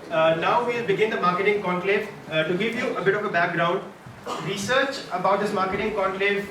Now we'll begin the marketing conclave. To give you a bit of a background, research about this marketing conclave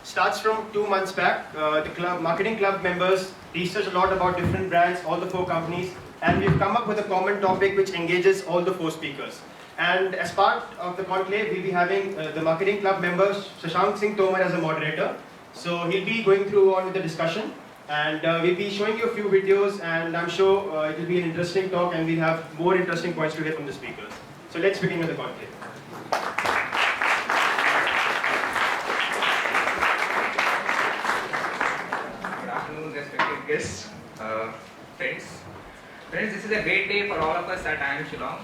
starts from 2 months back. The marketing club members research a lot about different brands, all the 4 companies, and we've come up with a common topic which engages all the 4 speakers. And as part of the conclave, we'll be having the marketing club members, Shashank Singh Tomar as a moderator. So he'll be going through on with the discussion. And we'll be showing you a few videos, and I'm sure it will be an interesting talk, and we'll have more interesting points to hear from the speakers. So let's begin with the conclave. Good afternoon, respected guests, friends. Friends, this is a great day for all of us at IIM Shillong.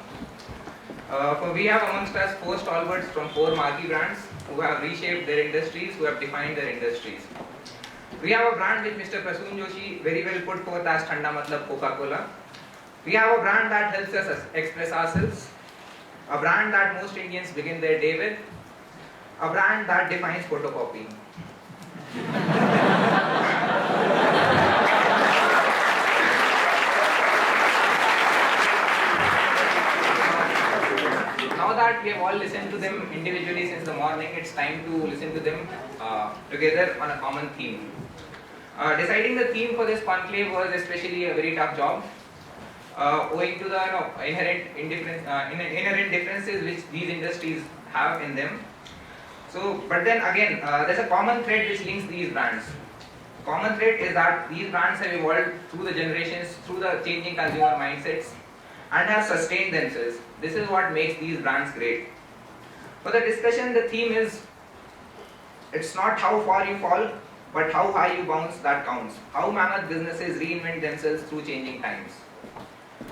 For we have amongst us 4 stalwarts from 4 marquee brands who have reshaped their industries, who have defined their industries. We have a brand which Mr. Prasoon Joshi very well put forth as Thanda Matlab Coca-Cola. We have a brand that helps us express ourselves, a brand that most Indians begin their day with, a brand that defines photocopying. Now that we have all listened to them individually since the morning, it's time to listen to them together on a common theme. Deciding the theme for this conclave was especially a very tough job, owing to the inherent differences which these industries have in them. So, but then again, there's a common thread which links these brands. Common thread is that these brands have evolved through the generations, through the changing consumer mindsets, and have sustained themselves. This is what makes these brands great. For the discussion, the theme is, it's not how far you fall, but how high you bounce that counts. How mammoth businesses reinvent themselves through changing times.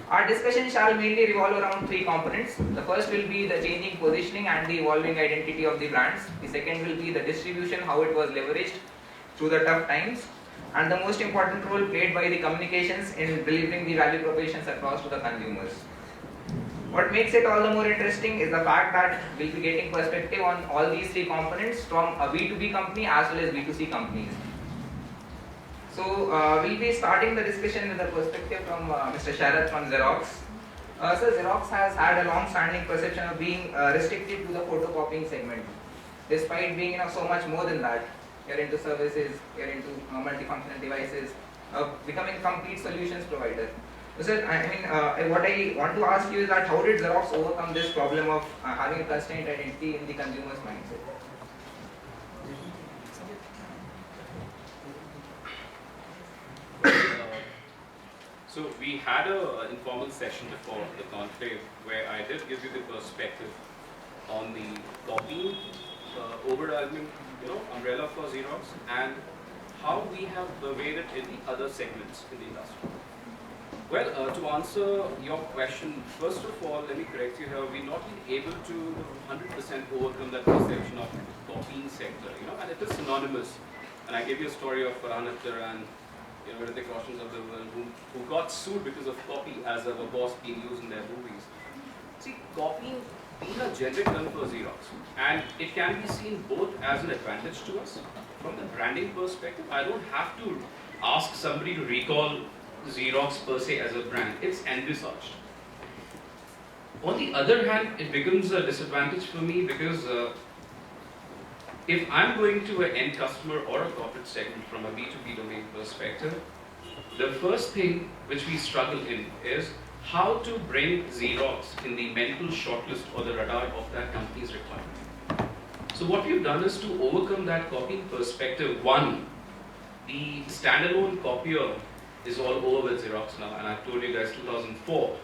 Our discussion shall mainly revolve around 3 components. The first will be the changing positioning and the evolving identity of the brands. The second will be the distribution, how it was leveraged through the tough times. And the most important role played by the communications in delivering the value propositions across to the consumers. What makes it all the more interesting is the fact that we'll be getting perspective on all these 3 components from a B2B company as well as B2C companies. So we'll be starting the discussion with a perspective from Mr. Sharath from Xerox. So Xerox has had a long-standing perception of being restricted to the photocopying segment, despite being so much more than that. You're into services, you're into multifunctional devices, becoming a complete solutions provider. Sir, what I want to ask you is that how did Xerox overcome this problem of having a constrained identity in the consumer's mindset? So we had an informal session before the conclave where I did give you the perspective on the copying overwhelming umbrella for Xerox and how we have pervaded it in the other segments in the industry. Well, to answer your question, first of all, let me correct you here. We're not been able to 100% overcome that perception of copying sector, and it is synonymous. And I gave you a story of Farhan Akhtar and Hrithik Roshan's of the world who got sued because of copy as a boss being used in their movies. See, copying being a generic term for Xerox, and it can be seen both as an advantage to us from the branding perspective. I don't have to ask somebody to recall Xerox per se as a brand, it's envisaged. On the other hand, it becomes a disadvantage for me because if I'm going to an end customer or a corporate segment from a B2B domain perspective, the first thing which we struggle in is how to bring Xerox in the mental shortlist or the radar of that company's requirement. So what we've done is to overcome that copying perspective. One, the standalone copier is all over with Xerox now, and I've told you guys 2004,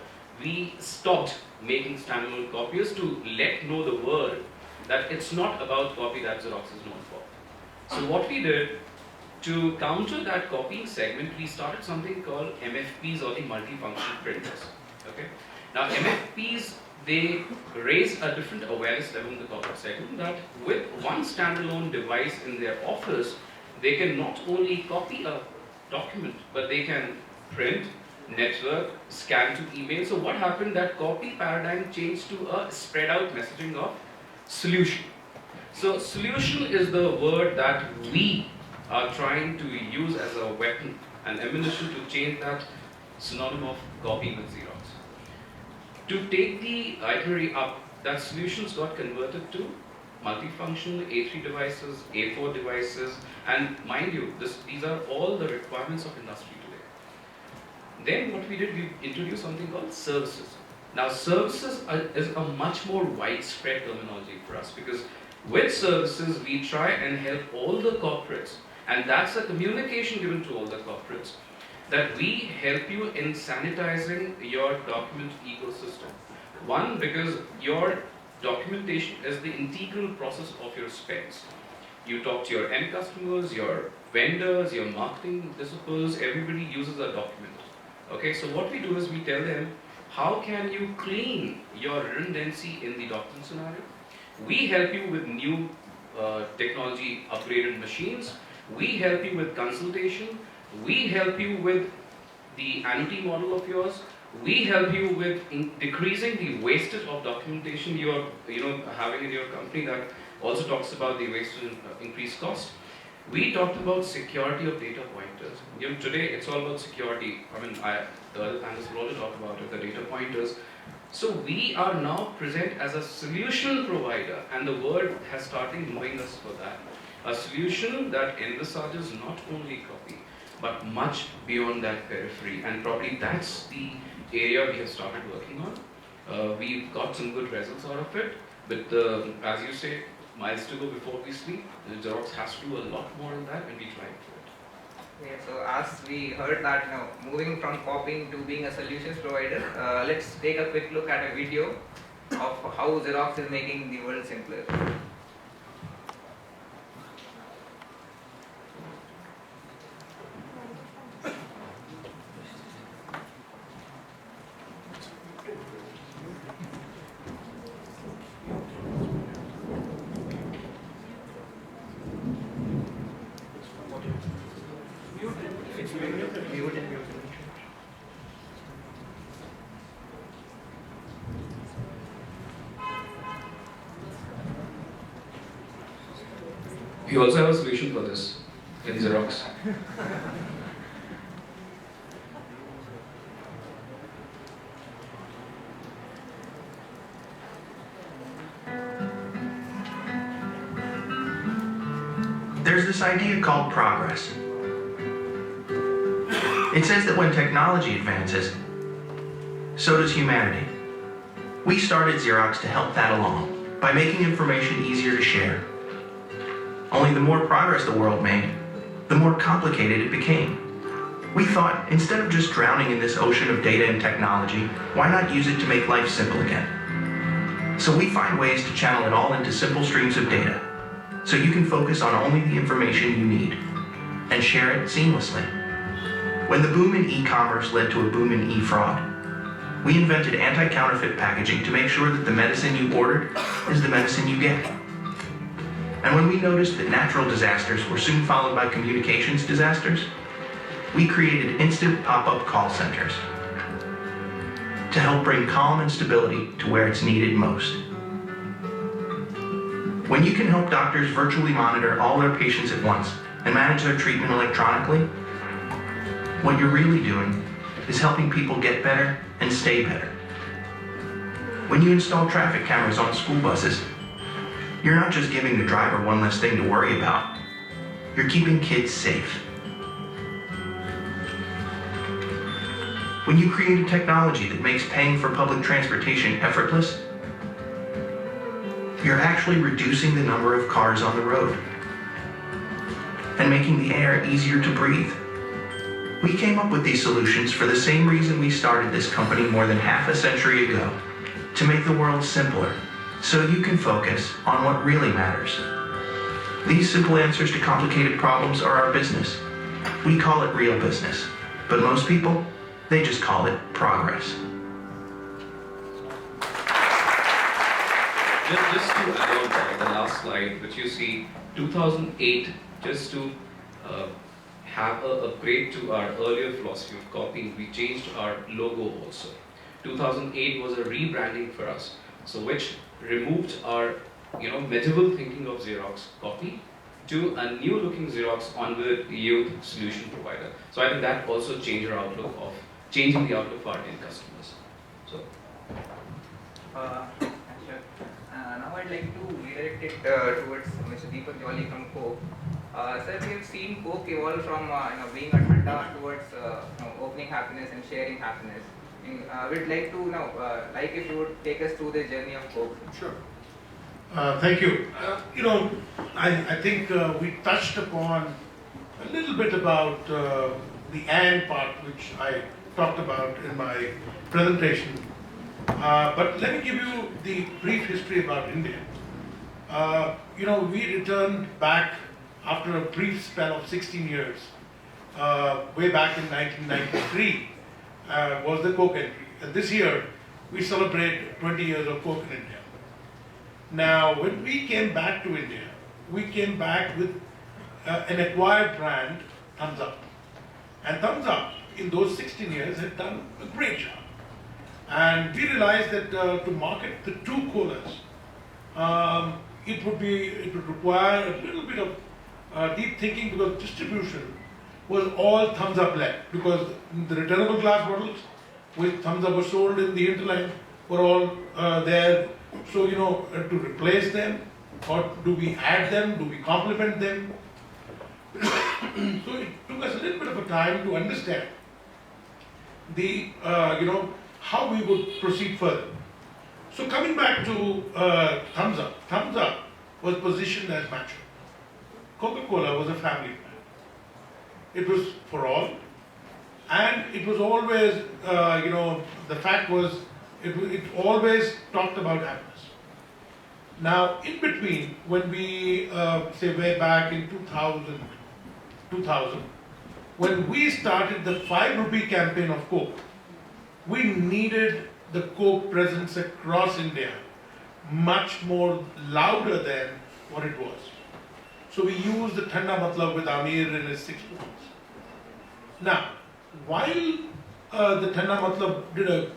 we stopped making standalone copiers to let know the world that it's not about copy that Xerox is known for. So what we did, to counter that copying segment, we started something called MFPs or the multifunctional printers. Okay? Now MFPs, they raise a different awareness level in the corporate segment that with one standalone device in their office, they can not only copy a document, but they can print, network, scan to email. So what happened, that copy paradigm changed to a spread out messaging of solution. So solution is the word that we are trying to use as a weapon and ammunition to change that synonym of copy with Xerox. To take the itinerary up, that solutions got converted to multifunction A3 devices, A4 devices, and mind you, these are all the requirements of industry today. Then what we did, we introduced something called services. Now services is a much more widespread terminology for us, because with services we try and help all the corporates, and that's a communication given to all the corporates, that we help you in sanitizing your document ecosystem. One, because your documentation is the integral process of your specs. You talk to your end customers, your vendors, your marketing disciplines, everybody uses a document. Okay, so what we do is we tell them, how can you clean your redundancy in the document scenario? We help you with new technology upgraded machines. We help you with consultation. We help you with the annuity model of yours. We help you with decreasing the wastage of documentation you are having in your company. That also talks about the wastage and increased cost. We talked about security of data pointers. Today it's all about security. The other panelists will also talk about it, the data pointers. So we are now present as a solution provider, and the world has started knowing us for that. A solution that envisages not only copy, but much beyond that periphery, and probably that's the area we have started working on. We've got some good results out of it, but as you say, miles to go before we sleep. Xerox has to do a lot more on that, and we try to do it. Yeah, so as we heard that moving from copying to being a solutions provider, let's take a quick look at a video of how Xerox is making the world simpler. We also have a solution for this in Xerox. There's this idea called progress. It says that when technology advances, so does humanity. We started Xerox to help that along by making information easier to share. Only the more progress the world made, the more complicated it became. We thought, instead of just drowning in this ocean of data and technology, why not use it to make life simple again? So we find ways to channel it all into simple streams of data, so you can focus on only the information you need and share it seamlessly. When the boom in e-commerce led to a boom in e-fraud, we invented anti-counterfeit packaging to make sure that the medicine you ordered is the medicine you get. And when we noticed that natural disasters were soon followed by communications disasters, we created instant pop-up call centers to help bring calm and stability to where it's needed most. When you can help doctors virtually monitor all their patients at once and manage their treatment electronically, what you're really doing is helping people get better and stay better. When you install traffic cameras on school buses, you're not just giving the driver one less thing to worry about. You're keeping kids safe. When you create a technology that makes paying for public transportation effortless, you're actually reducing the number of cars on the road and making the air easier to breathe. We came up with these solutions for the same reason we started this company more than half a century ago, to make the world simpler, so you can focus on what really matters. These simple answers to complicated problems are our business. We call it real business, but most people, they just call it progress. Just to add on the last slide, which you see, 2008, just to have an upgrade to our earlier philosophy of copying, we changed our logo also. 2008 was a rebranding for us, so which removed our medieval thinking of Xerox copy to a new looking Xerox onward youth solution provider. So I think that also changed our outlook of changing the outlook for our end customers. So Sure. Now I'd like to redirect it towards Mr. Deepak Jolly from Coke. Sir, we have seen Coke evolve from being a thanda towards opening happiness and sharing happiness. We'd like to now, like if you would take us through the journey of Coke. Sure. Thank you. I think we touched upon a little bit about the and part, which I talked about in my presentation. But let me give you the brief history about India. We returned back after a brief spell of 16 years, way back in 1993, was the Coke entry. And this year, we celebrate 20 years of Coke in India. Now, when we came back to India, we came back with an acquired brand, Thumbs Up. And Thumbs Up, in those 16 years, had done a great job. And we realized that to market the two colas, it would require a little bit of deep thinking, because distribution was all Thumbs Up led, because the returnable glass bottles with Thumbs Up were sold in the hinterland were all there. So, to replace them, or do we add them, do we complement them? So it took us a little bit of a time to understand the, how we would proceed further. So coming back to Thumbs Up was positioned as macho. Coca-Cola was a family brand. It was for all, and it was always, the fact was, it always talked about happiness. Now, in between, when we, say way back in 2000, when we started the 5 rupee campaign of Coke, we needed the Coke presence across India much more louder than what it was. So we used the Thanda Matlab with Amir in his 6 points. Now, while the Thanda Matlab did a,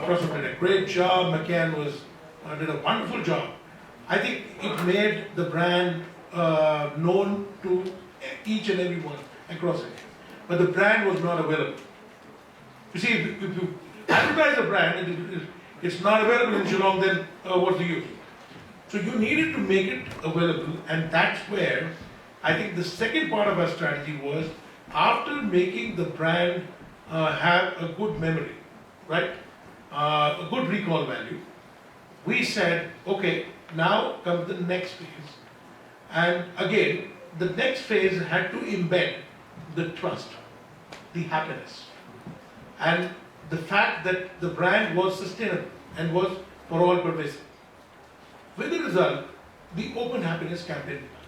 Prasad did a great job, McCann did a wonderful job, I think it made the brand known to each and everyone across India. But the brand was not available. You see, if you advertise a brand and it's not available in Geelong, then what's the use? So you needed to make it available, and that's where I think the second part of our strategy was, after making the brand have a good memory, right, a good recall value, we said, okay, now comes the next phase. And again, the next phase had to embed the trust, the happiness, and the fact that the brand was sustainable and was for all pervasive. With the result, the Open Happiness campaign began.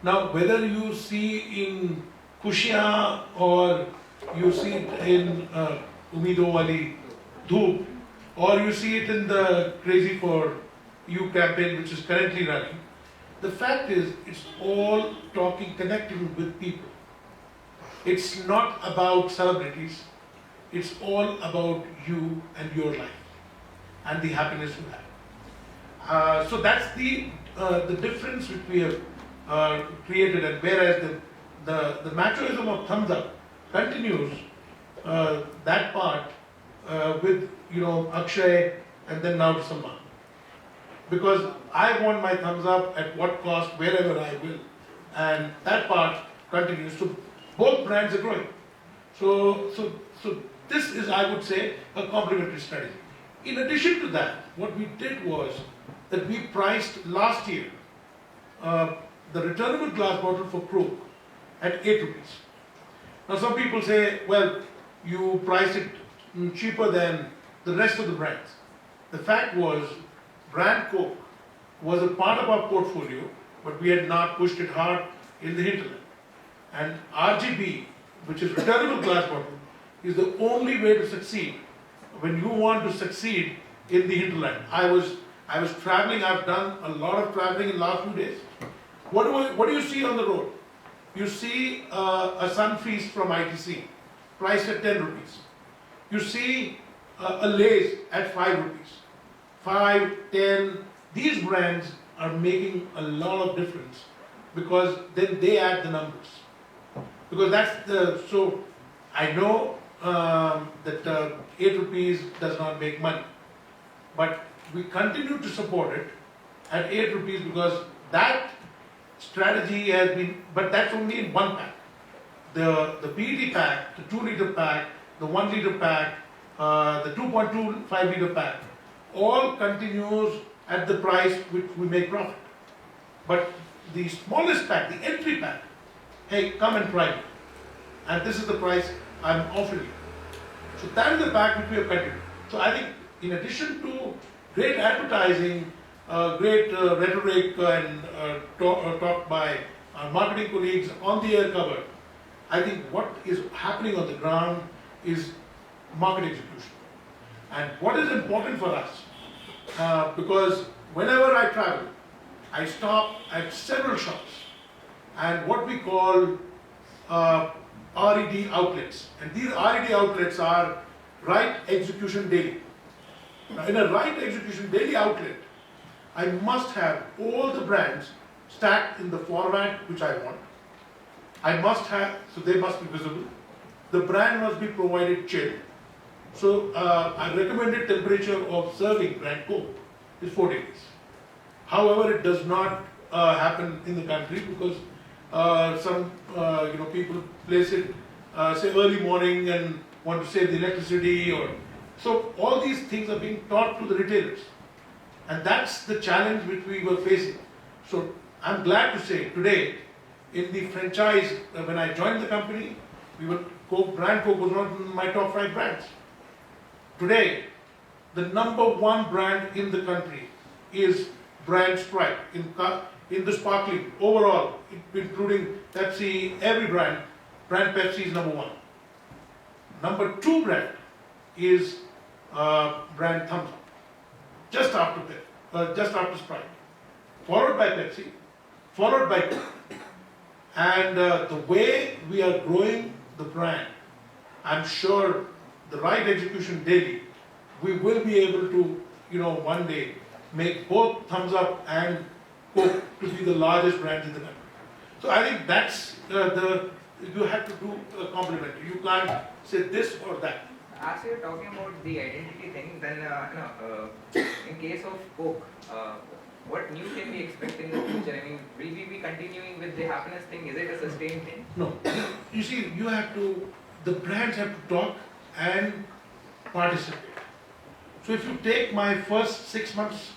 Now, whether you see in Kushiyan or you see it in Umido Wali Dhoop, or you see it in the Crazy for You campaign, which is currently running, the fact is, it's all talking, connecting with people. It's not about celebrities. It's all about you and your life and the happiness you have. So that's the difference which we have created. And whereas the machoism of Thumbs Up continues, that part with Akshay and then now to Salman. Because I want my Thumbs Up at what cost, wherever I will, and that part continues. So both brands are growing. So this is, I would say, a complementary strategy. In addition to that, what we did was that we priced last year the returnable glass bottle for Coke at 8 rupees. Now some people say, well, you priced it cheaper than the rest of the brands. The fact was, brand Coke was a part of our portfolio, but we had not pushed it hard in the hinterland. And RGB, which is returnable glass bottle, is the only way to succeed when you want to succeed in the hinterland. I was traveling. I've done a lot of traveling in the last 2 days. What do you see on the road? You see a Sun Feast from ITC, priced at 10 rupees. You see a Lay's at 5 rupees. 5, 10, these brands are making a lot of difference, because then they add the numbers. Because so I know that 8 rupees does not make money. but we continue to support it at 8 rupees because that strategy has been, but that's only in one pack. The PET pack, the 2-liter pack, the 1-liter pack, the 2.25-liter pack, all continues at the price which we make profit. But the smallest pack, the entry pack, hey, come and try it. And this is the price I'm offering you. So that is the pack which we have continued. So I think in addition to great advertising, great rhetoric and talk by our marketing colleagues on the air cover, I think what is happening on the ground is market execution. And what is important for us, because whenever I travel, I stop at several shops and what we call RED outlets. And these RED outlets are Right Execution Daily. Now, in a Right Execution Daily outlet, I must have all the brands stacked in the format which I want. I must have, so they must be visible. The brand must be provided chilled. So our recommended temperature of serving brand Coke is 4 degrees. However, it does not happen in the country because some people place it say early morning and want to save the electricity, or so all these things are being taught to the retailers, and that's the challenge which we were facing. So I'm glad to say today in the franchise, when I joined the company, brand Coke was not in my top 5 brands. Today, the #1 brand in the country is brand Sprite in the sparkling overall, including Pepsi, every brand Pepsi is #1. #2 brand is brand Thumbs Up, just after Sprite, followed by Pepsi, followed by Coke. And the way we are growing the brand, I'm sure the Right Execution Daily, we will be able to, one day make both Thumbs Up and Coke to be the largest brands in the country. So I think that's you have to do a complementary. You can't say this or that. As you're talking about the identity thing, then in case of Coke, what new can we expect in the future? I mean, will we be continuing with the happiness thing? Is it a sustained thing? No. You see, the brands have to talk and participate. So if you take my first 6 months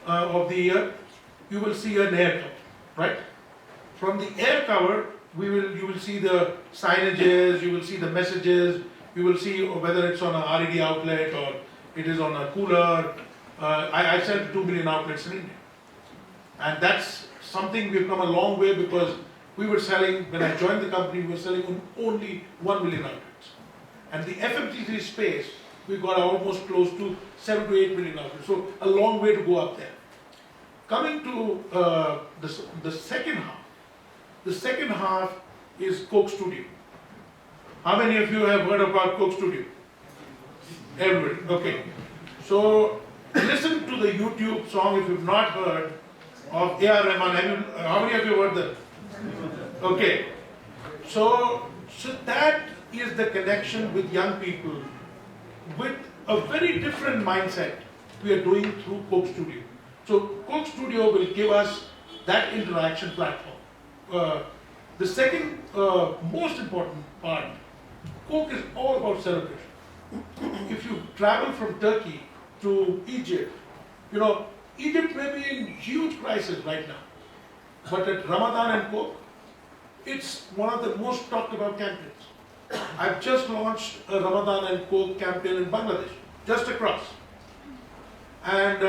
of the year, you will see an air cover, right? From the air cover, you will see the signages, you will see the messages, you will see whether it's on a RED outlet or it is on a cooler. I sell 2 million outlets in India. And that's something we've come a long way, because we were selling, when I joined the company, we were selling only 1 million outlets. And the FMCG space, we got almost close to 7 to 8 million outlets. So a long way to go up there. Coming to the second half. The second half is Coke Studio. How many of you have heard about Coke Studio? Everybody, okay. So listen to the YouTube song if you've not heard of A.R. Rahman. How many of you heard that? Okay. So that is the connection with young people with a very different mindset we are doing through Coke Studio. So Coke Studio will give us that interaction platform. The second most important part, Coke is all about celebration. If you travel from Turkey to Egypt, Egypt may be in huge crisis right now, but at Ramadan and Coke, it's one of the most talked about campaigns. I've just launched a Ramadan and Coke campaign in Bangladesh, just across. And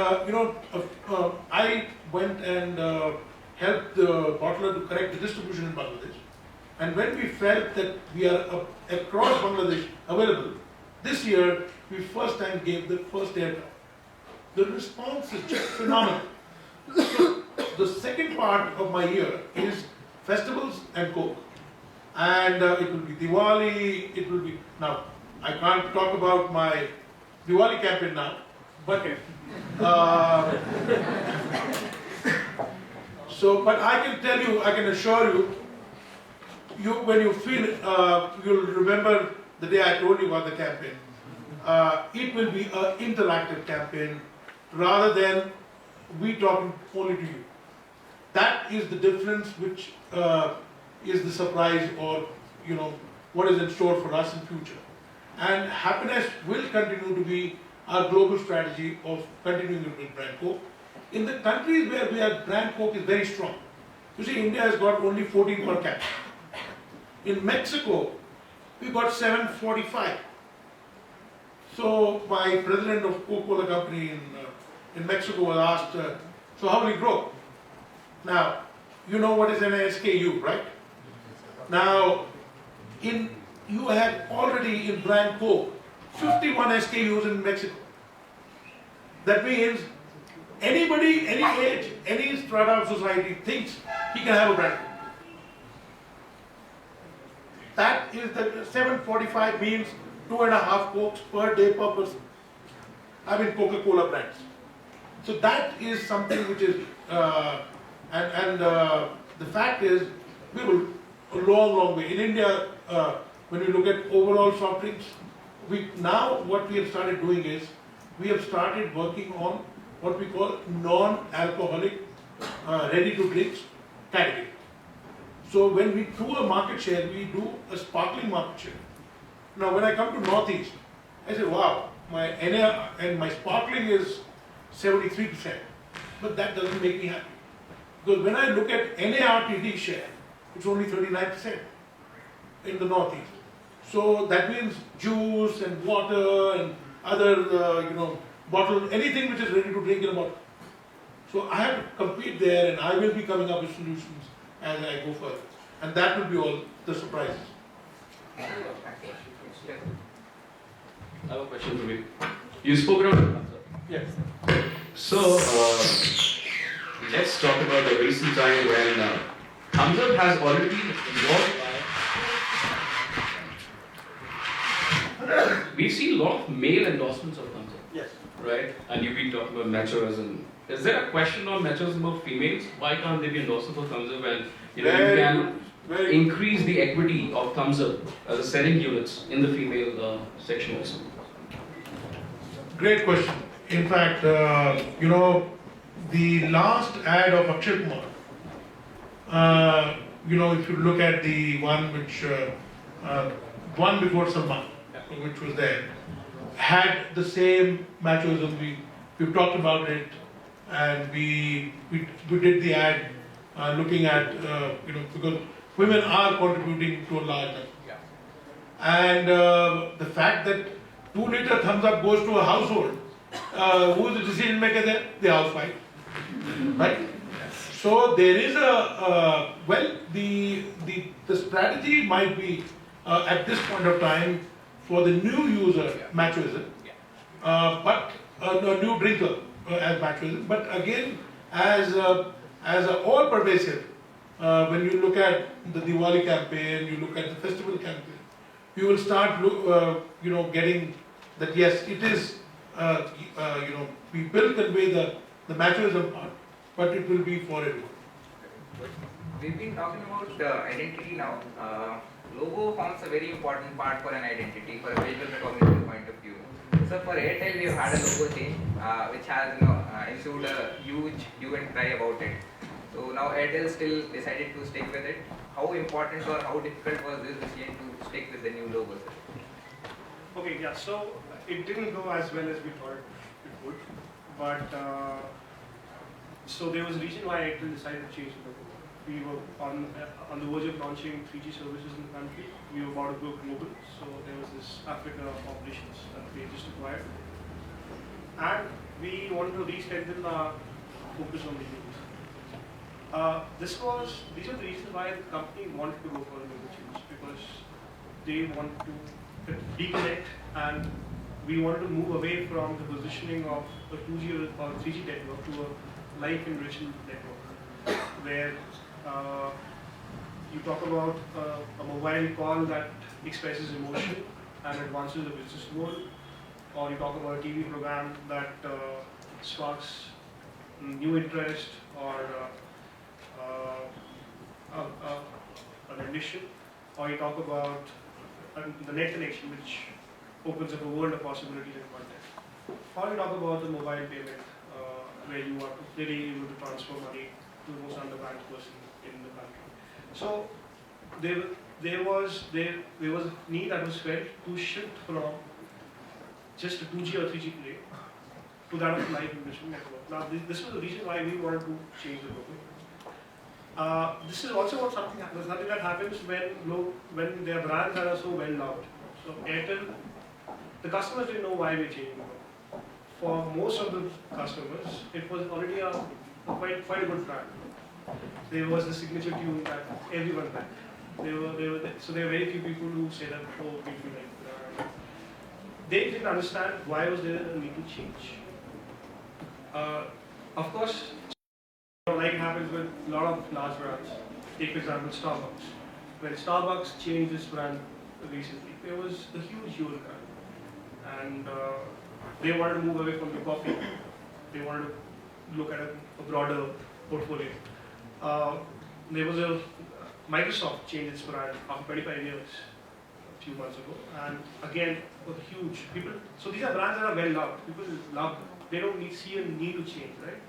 I went and helped the bottler to correct the distribution in Bangladesh. And when we felt that we are across Bangladesh available, this year we first time gave the first air cover. The response is just phenomenal. So the second part of my year is festivals and Coke. And it will be Diwali, it will be, now I can't talk about my Diwali campaign now, but but I can tell you, I can assure you, when you feel, you'll remember the day I told you about the campaign. it will be an interactive campaign rather than we talking only to you. That is the difference, which is the surprise, or what is in store for us in future. And happiness will continue to be our global strategy of continuing with brand Coke. In the countries where we have brand Coke is very strong. You see, India has got only 14 per capita. In Mexico, we got 745. So my president of Coca-Cola company in Mexico was asked, so how will you grow? Now, you know what is an SKU, right? Now, you have already in brand Coke 51 SKUs in Mexico. That means anybody, any age, any strata of society thinks he can have a brand Coke. That is the 745 means 2.5 Cokes per day per person. I mean Coca-Cola brands. So that is something which is, the fact is, we will a long way. In India, when you look at overall soft drinks, what we have started doing is, we have started working on what we call non-alcoholic ready-to-drinks category. So when we do a market share, we do a sparkling market share. Now when I come to Northeast, I say, wow, my NA and my sparkling is 73%, but that doesn't make me happy. Because when I look at NARTD share, it's only 39% in the Northeast. So that means juice and water and other, bottle, anything which is ready to drink in a bottle. So I have to compete there, and I will be coming up with solutions as I go further. And that will be all the surprises. I have a question for you. You spoke about Yes. So, let's talk about the recent time when Conclave has already been involved by. We've seen a lot of male endorsements of Conclave. Yes. Right? And you've been talking about machoism. Is there a question on machoism of females? Why can't they be endorsed for Conclave when you can increase the equity of Conclave as a selling units in the female section also? Great question. In fact, the last ad of Akshay Kumar, if you look at the one which, one before Salman, which was there, had the same machoism. We've talked about it, and we did the ad looking at, because women are contributing to a large number. Yeah. And the fact that 2-liter thumbs up goes to a household, who is the decision maker there? The housewife, right? So there is the strategy might be at this point of time for the new user machoism, but a new drinker as machoism. But again, as a all pervasive, when you look at the Diwali campaign, you look at the festival campaign, you will start getting that yes, it is we will convey the machoism part, but it will be for everyone. We've been talking about identity now. Logo forms a very important part for an identity, for a visual recognition point of view. So for Airtel, we've had a logo change, which has ensued a huge hue and cry about it. So now Airtel still decided to stick with it. How important or how difficult was this decision to stick with the new logo? Okay, yeah, so it didn't go as well as we thought it would, but so there was a reason why Airtel decided to change the logo. We were on the verge of launching 3G services in the country. We were about to go global, so there was this Africa operations that we just acquired, and we wanted to re-strengthen our focus on the youth. These are the reasons why the company wanted to go for a logo change, because they want to deconnect, and we wanted to move away from the positioning of a 2G or 3G network to a life enrichment network, where you talk about a mobile call that expresses emotion and advances the business goal, or you talk about a TV program that sparks new interest or an ambition, or you talk about the net connection, which opens up a world of possibilities and content. How do you talk about the mobile payment, where you are really able to transfer money to the most underbanked person in the country? So there was a need that was felt to shift from just a 2G or 3G play to that of live enrichment network. Now this was the reason why we wanted to change the logo. This is also what something that happens when there are brands that are so well loved. So Airtel, the customers didn't know why we're changing the logo. For most of the customers, it was already a quite a good brand. There was the signature tune that everyone liked. So there were very few people who say that, oh, we feel like that. They didn't understand why was there a need to change. Of course, like it happens with a lot of large brands. Take for example Starbucks. When Starbucks changed its brand recently, there was a huge brand, and they wanted to move away from the coffee. They wanted to look at a broader portfolio. There was a Microsoft changed its brand after 25 years a few months ago, and again was huge. People, so these are brands that are well loved. People love them. They don't see a need to change, right?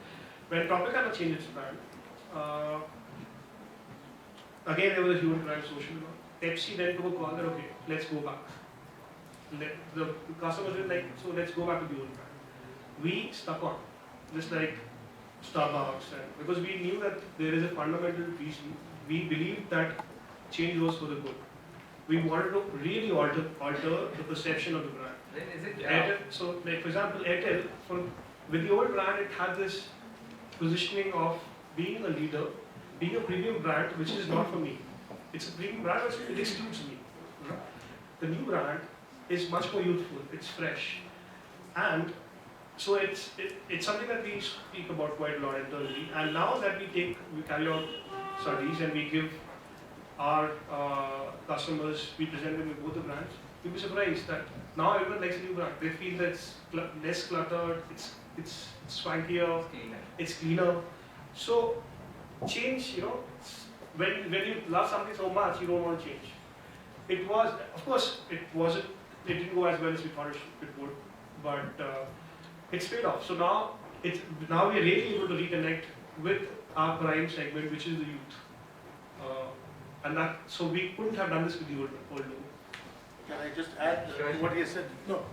When Tropicana changed its brand, again there was a human brand social brand. Pepsi then took a call that okay, let's go back. The customers didn't like, so let's go back to the old brand. We stuck on, just like Starbucks, and because we knew that there is a fundamental reason. We believed that change was for the good. We wanted to really alter the perception of the brand. Then is it Airtel, so like for example, Airtel, with the old brand, it had this positioning of being a leader, being a premium brand, which is not for me. It's a premium brand, but it excludes me. The new brand is much more youthful, it's fresh, and so it's something that we speak about quite a lot internally. And now that we carry out studies and we give our customers, we present them with both the brands, you'll be surprised that now everyone likes a new brand. They feel that it's less cluttered, it's swankier, it's cleaner. So change, when you love something so much, you don't want to change. It was, of course, it didn't go as well as we thought it would, but it's paid off. So now we are really able to reconnect with our prime segment, which is the youth. So we couldn't have done this with the old logo. Can I just add to what he said? No.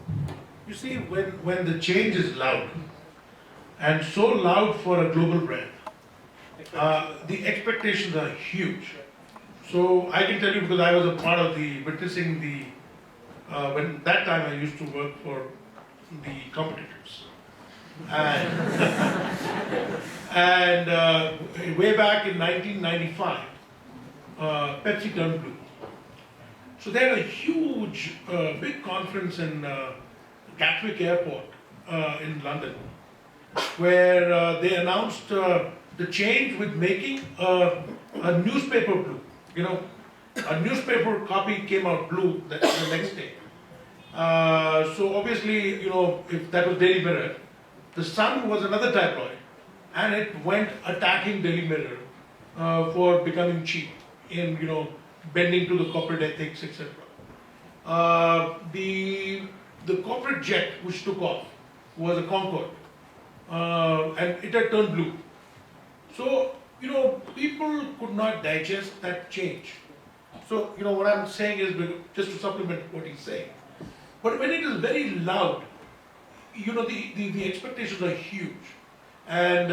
You see, when the change is loud, and so loud for a global brand, the expectations are huge. So I can tell you, because I was a part of witnessing when that time I used to work for the competitors. And way back in 1995, Pepsi turned blue. So they had a huge, big conference in Gatwick Airport in London, where they announced the change with making a newspaper blue. A newspaper copy came out blue the next day. So obviously, if that was Daily Mirror, the Sun was another tabloid, and it went attacking Daily Mirror for becoming cheap in bending to the corporate ethics, etc. The corporate jet which took off was a Concorde, and it had turned blue. So people could not digest that change. So what I'm saying is, just to supplement what he's saying, but when it is very loud, the expectations are huge, and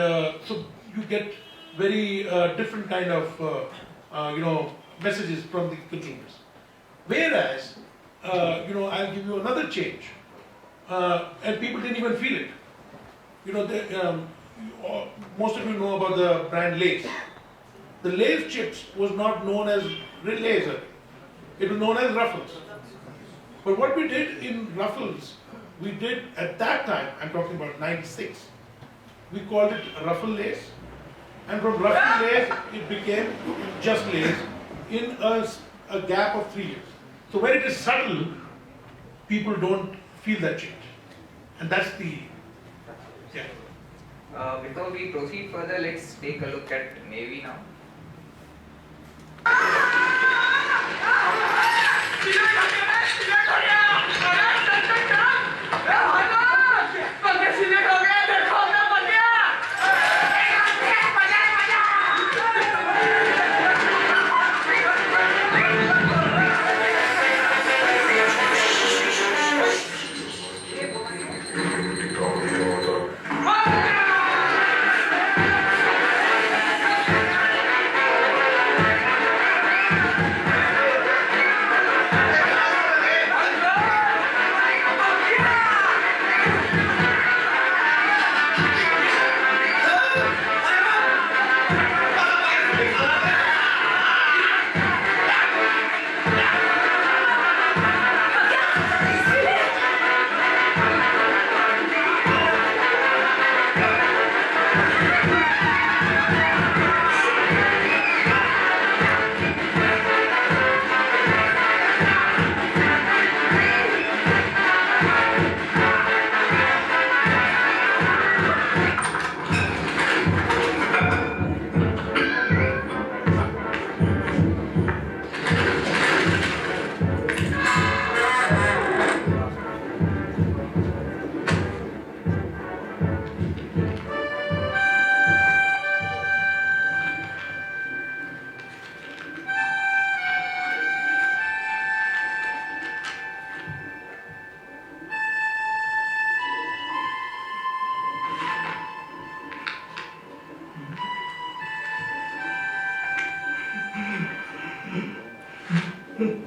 so you get very different kind of messages from the consumers. Whereas I'll give you another change, and people didn't even feel it. Most of you know about the brand Lay's. The Lay's chips was not known as Lay's. It was known as Ruffles. But what we did in Ruffles, we did at that time, I'm talking about 96, we called it Ruffle Lay's. And from Ruffle Lay's, it became just Lay's in a gap of 3 years. So when it is subtle, people don't feel that change. And that's the, yeah. Before we proceed further, let's take a look at Navy now. We observe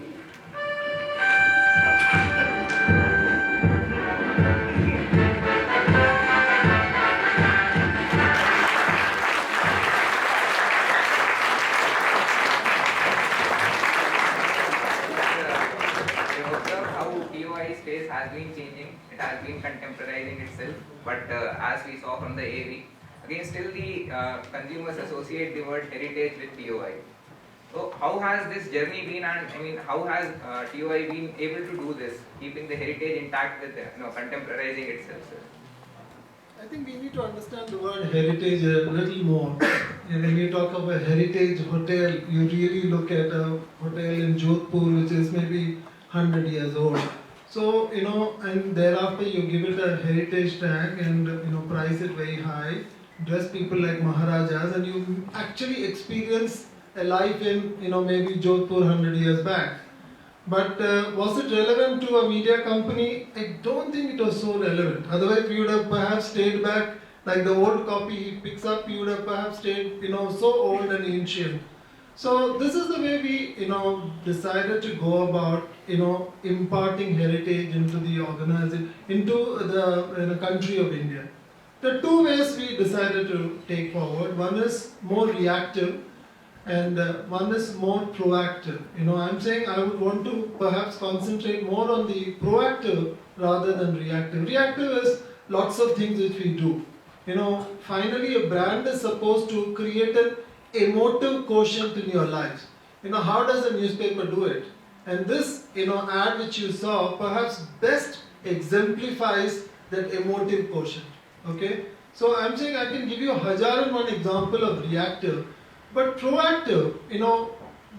how TOI space has been changing, it has been contemporizing itself, but as we saw from the AV, again still the consumers associate the word heritage with TOI. So how has this journey been, and I mean how has TOI been able to do this, keeping the heritage intact with contemporizing itself, sir? I think we need to understand the word heritage a little more. And when you talk of a heritage hotel, you really look at a hotel in Jodhpur which is maybe 100 years old. So, and thereafter you give it a heritage tag and, price it very high, dress people like Maharajas, and you actually experience a life in, maybe Jodhpur 100 years back. But was it relevant to a media company? I don't think it was so relevant. Otherwise, we would have perhaps stayed back, like the old copy he picks up, you would have perhaps stayed, so old and ancient. So this is the way we, decided to go about, imparting heritage into the organization, into the country of India. There are two ways we decided to take forward. One is more reactive, and one is more proactive. I'm saying I would want to perhaps concentrate more on the proactive rather than reactive. Reactive is lots of things which we do. Finally a brand is supposed to create an emotive quotient in your lives. How does a newspaper do it? And this, ad which you saw perhaps best exemplifies that emotive quotient. Okay? So I'm saying I can give you 1,001 example of reactive. But proactive,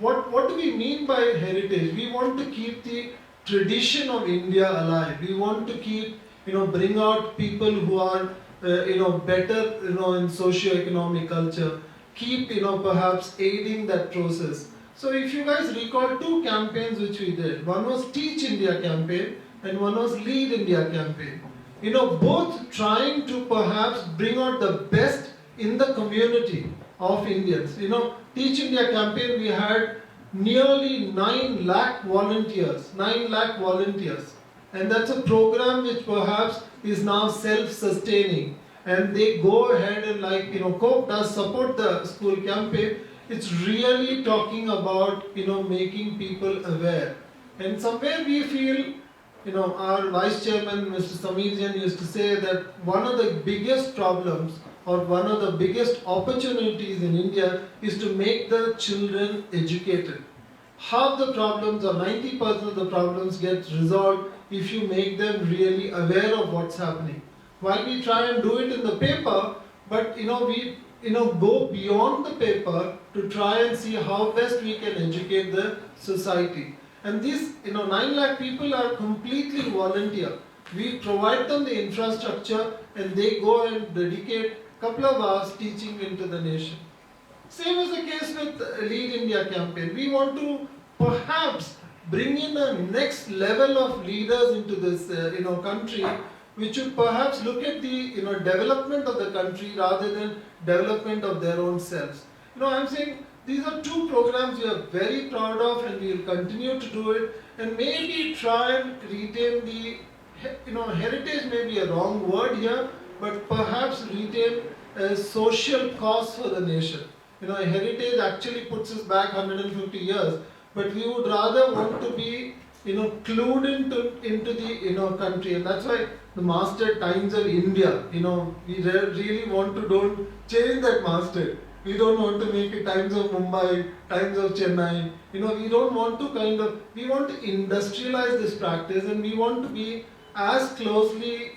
what do we mean by heritage? We want to keep the tradition of India alive. We want to keep, bring out people who are, better, in socio-economic culture. Keep, perhaps aiding that process. So if you guys recall two campaigns which we did, one was Teach India campaign and one was Lead India campaign. Both trying to perhaps bring out the best in the community of Indians. Teach India campaign, we had nearly 9 lakh volunteers, and that's a program which perhaps is now self-sustaining, and they go ahead and COPE does support the school campaign. It's really talking about, making people aware, and somewhere we feel, our vice chairman, Mr. Sameerjan, used to say that one of the biggest problems or one of the biggest opportunities in India is to make the children educated. Half the problems or 90% of the problems get resolved if you make them really aware of what's happening. While we try and do it in the paper, but we go beyond the paper to try and see how best we can educate the society. And these 9 lakh people are completely volunteer. We provide them the infrastructure and they go and dedicate couple of hours teaching into the nation. Same is the case with Lead India campaign. We want to perhaps bring in a next level of leaders into this country, which would perhaps look at the development of the country rather than development of their own selves. I'm saying these are two programs we are very proud of, and we will continue to do it, and maybe try and retain the heritage may be a wrong word here, but perhaps retain a social cause for the nation. Heritage actually puts us back 150 years, but we would rather want to be, clued into the, country, and that's why the master Times of India, we really want to don't change that master. We don't want to make it Times of Mumbai, Times of Chennai. We don't want to we want to industrialize this practice, and we want to be as closely,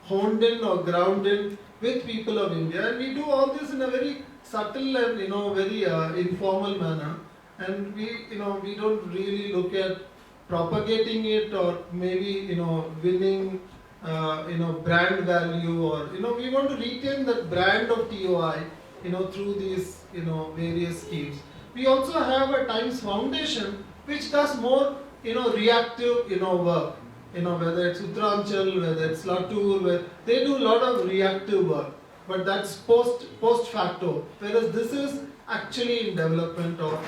honed in or grounded with people of India. And we do all this in a very subtle and, very informal manner. And we don't really look at propagating it or maybe, winning, brand value, or, we want to retain that brand of TOI, through these, various schemes. We also have a Times Foundation which does more, reactive, work. Whether it's Uttaranchal, whether it's Latur, where they do a lot of reactive work, but that's post facto. Whereas this is actually in development of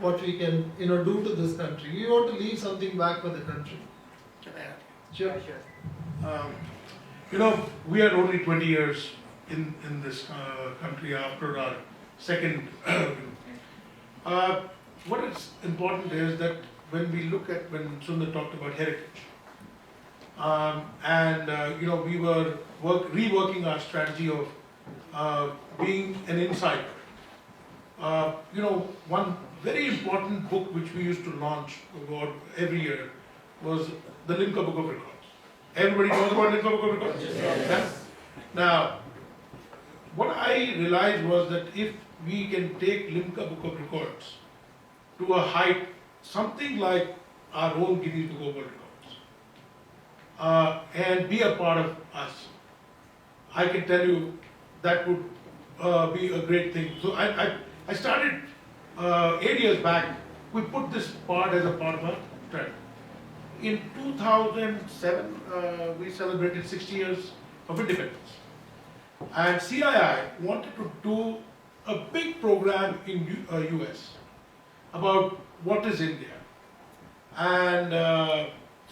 what we can do to this country. We want to leave something back for the country. Can I add? Sure. We are only 20 years in this country after our second. What is important is that when we look at, when Sundar talked about heritage, we were reworking our strategy of being an insider. One very important book which we used to launch about every year was the Limca Book of Records. Everybody knows about Limca Book of Records? Yes. Now, what I realized was that if we can take Limca Book of Records to a height, something like our own Guinness Book of World Records, and be a part of us, I can tell you that would be a great thing. So I started 8 years back. We put this part as a part of our trend. In 2007, we celebrated 60 years of independence. And CII wanted to do a big program in US about what is India. And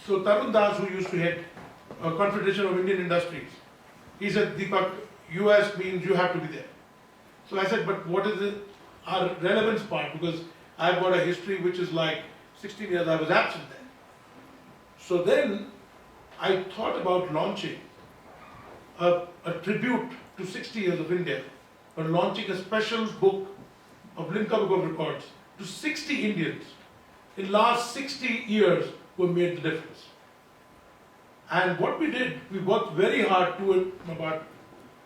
so Tarun Das, who used to head Confederation of Indian Industries, he said, Deepak, US means you have to be there. So I said, but what is our relevance part? Because I've got a history which is like 16 years I was absent there. So then I thought about launching a tribute to 60 years of India, but launching a special book of Limca Book of Records to 60 Indians in last 60 years who made the difference. And what we did, we worked very hard to about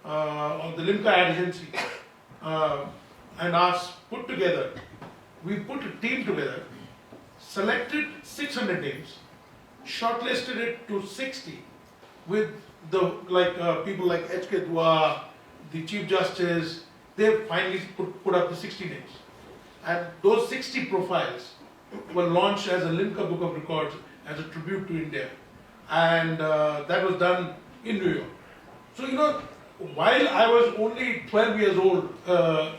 on the Limca agency and us put together. We put a team together, selected 600 names, shortlisted it to 60 with the people like H.K. Dua, the Chief Justice. They finally put up the 60 names. And those 60 profiles were launched as a Limca Book of Records as a tribute to India. And that was done in New York. So, while I was only 12 years old or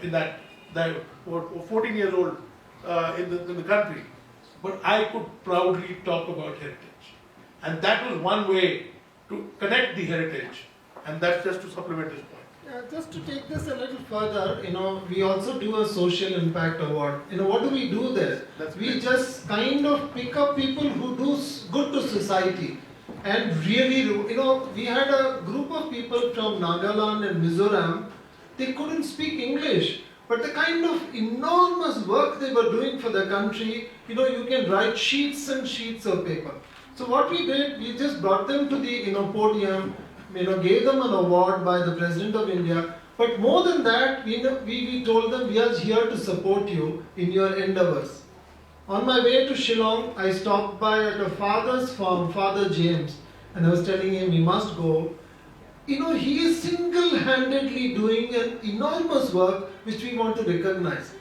14 years old in the country, but I could proudly talk about heritage. And that was one way to connect the heritage. And that's just to supplement this point. Just to take this a little further, we also do a social impact award. What do we do there? We just kind of pick up people who do good to society. And really, we had a group of people from Nagaland and Mizoram. They couldn't speak English, but the kind of enormous work they were doing for the country, you can write sheets and sheets of paper. So what we did, we just brought them to the podium, gave them an award by the President of India. But more than that, we told them we are here to support you in your endeavors. On my way to Shillong, I stopped by at a father's farm, Father James, and I was telling him he must go. He is single-handedly doing an enormous work which we want to recognize.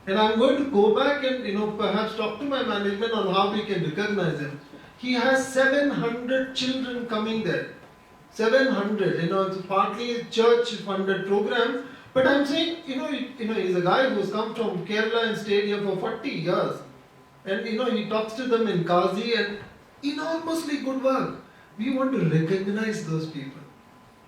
And I'm going to go back and perhaps talk to my management on how we can recognize him. He has 700 children coming there. 700, it's partly a church-funded program. But I'm saying, he's a guy who's come from Kerala and stayed here for 40 years. And he talks to them in Kazi and enormously good work. We want to recognize those people.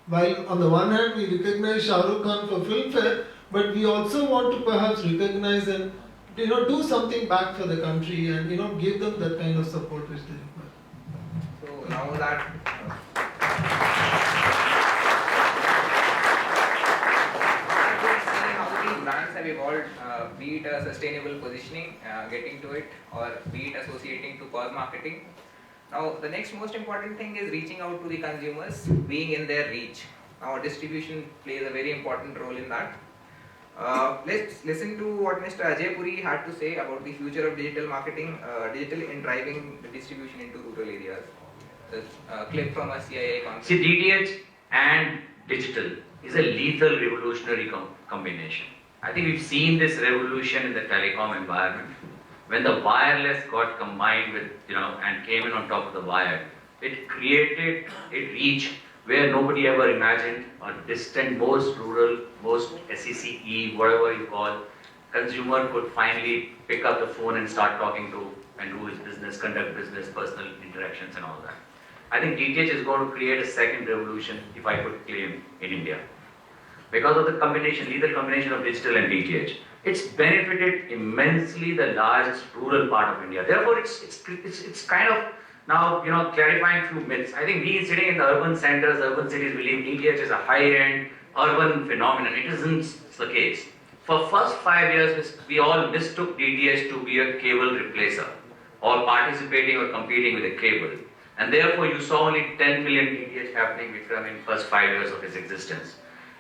While on the one hand we recognize Shah Rukh Khan for Filmfare, but we also want to perhaps recognize and do something back for the country and give them that kind of support which they require. So now that brands have evolved, be it a sustainable positioning, getting to it, or be it associating to cause marketing. Now, the next most important thing is reaching out to the consumers, being in their reach. Now, distribution plays a very important role in that. Let's listen to what Mr. Ajay Puri had to say about the future of digital marketing, digital in driving the distribution into rural areas. The clip from a CIA conference. See, DTH and digital is a lethal revolutionary combination. I think we've seen this revolution in the telecom environment. When the wireless got combined with, and came in on top of the wire, it created a reach where nobody ever imagined, or distant, most rural, most SECE, whatever you call, consumer could finally pick up the phone and start talking to and do his business, conduct business, personal interactions and all that. I think DTH is going to create a second revolution, if I could claim, in India. Because of the combination, lethal combination of digital and DTH. It's benefited immensely the large rural part of India. Therefore, it's kind of now, clarifying few myths. I think we sitting in the urban centers, urban cities believe DTH is a high-end urban phenomenon. It isn't the case. For first 5 years, we all mistook DTH to be a cable replacer or participating or competing with a cable. And therefore, you saw only 10 million DTH happening Vikram in first 5 years of its existence.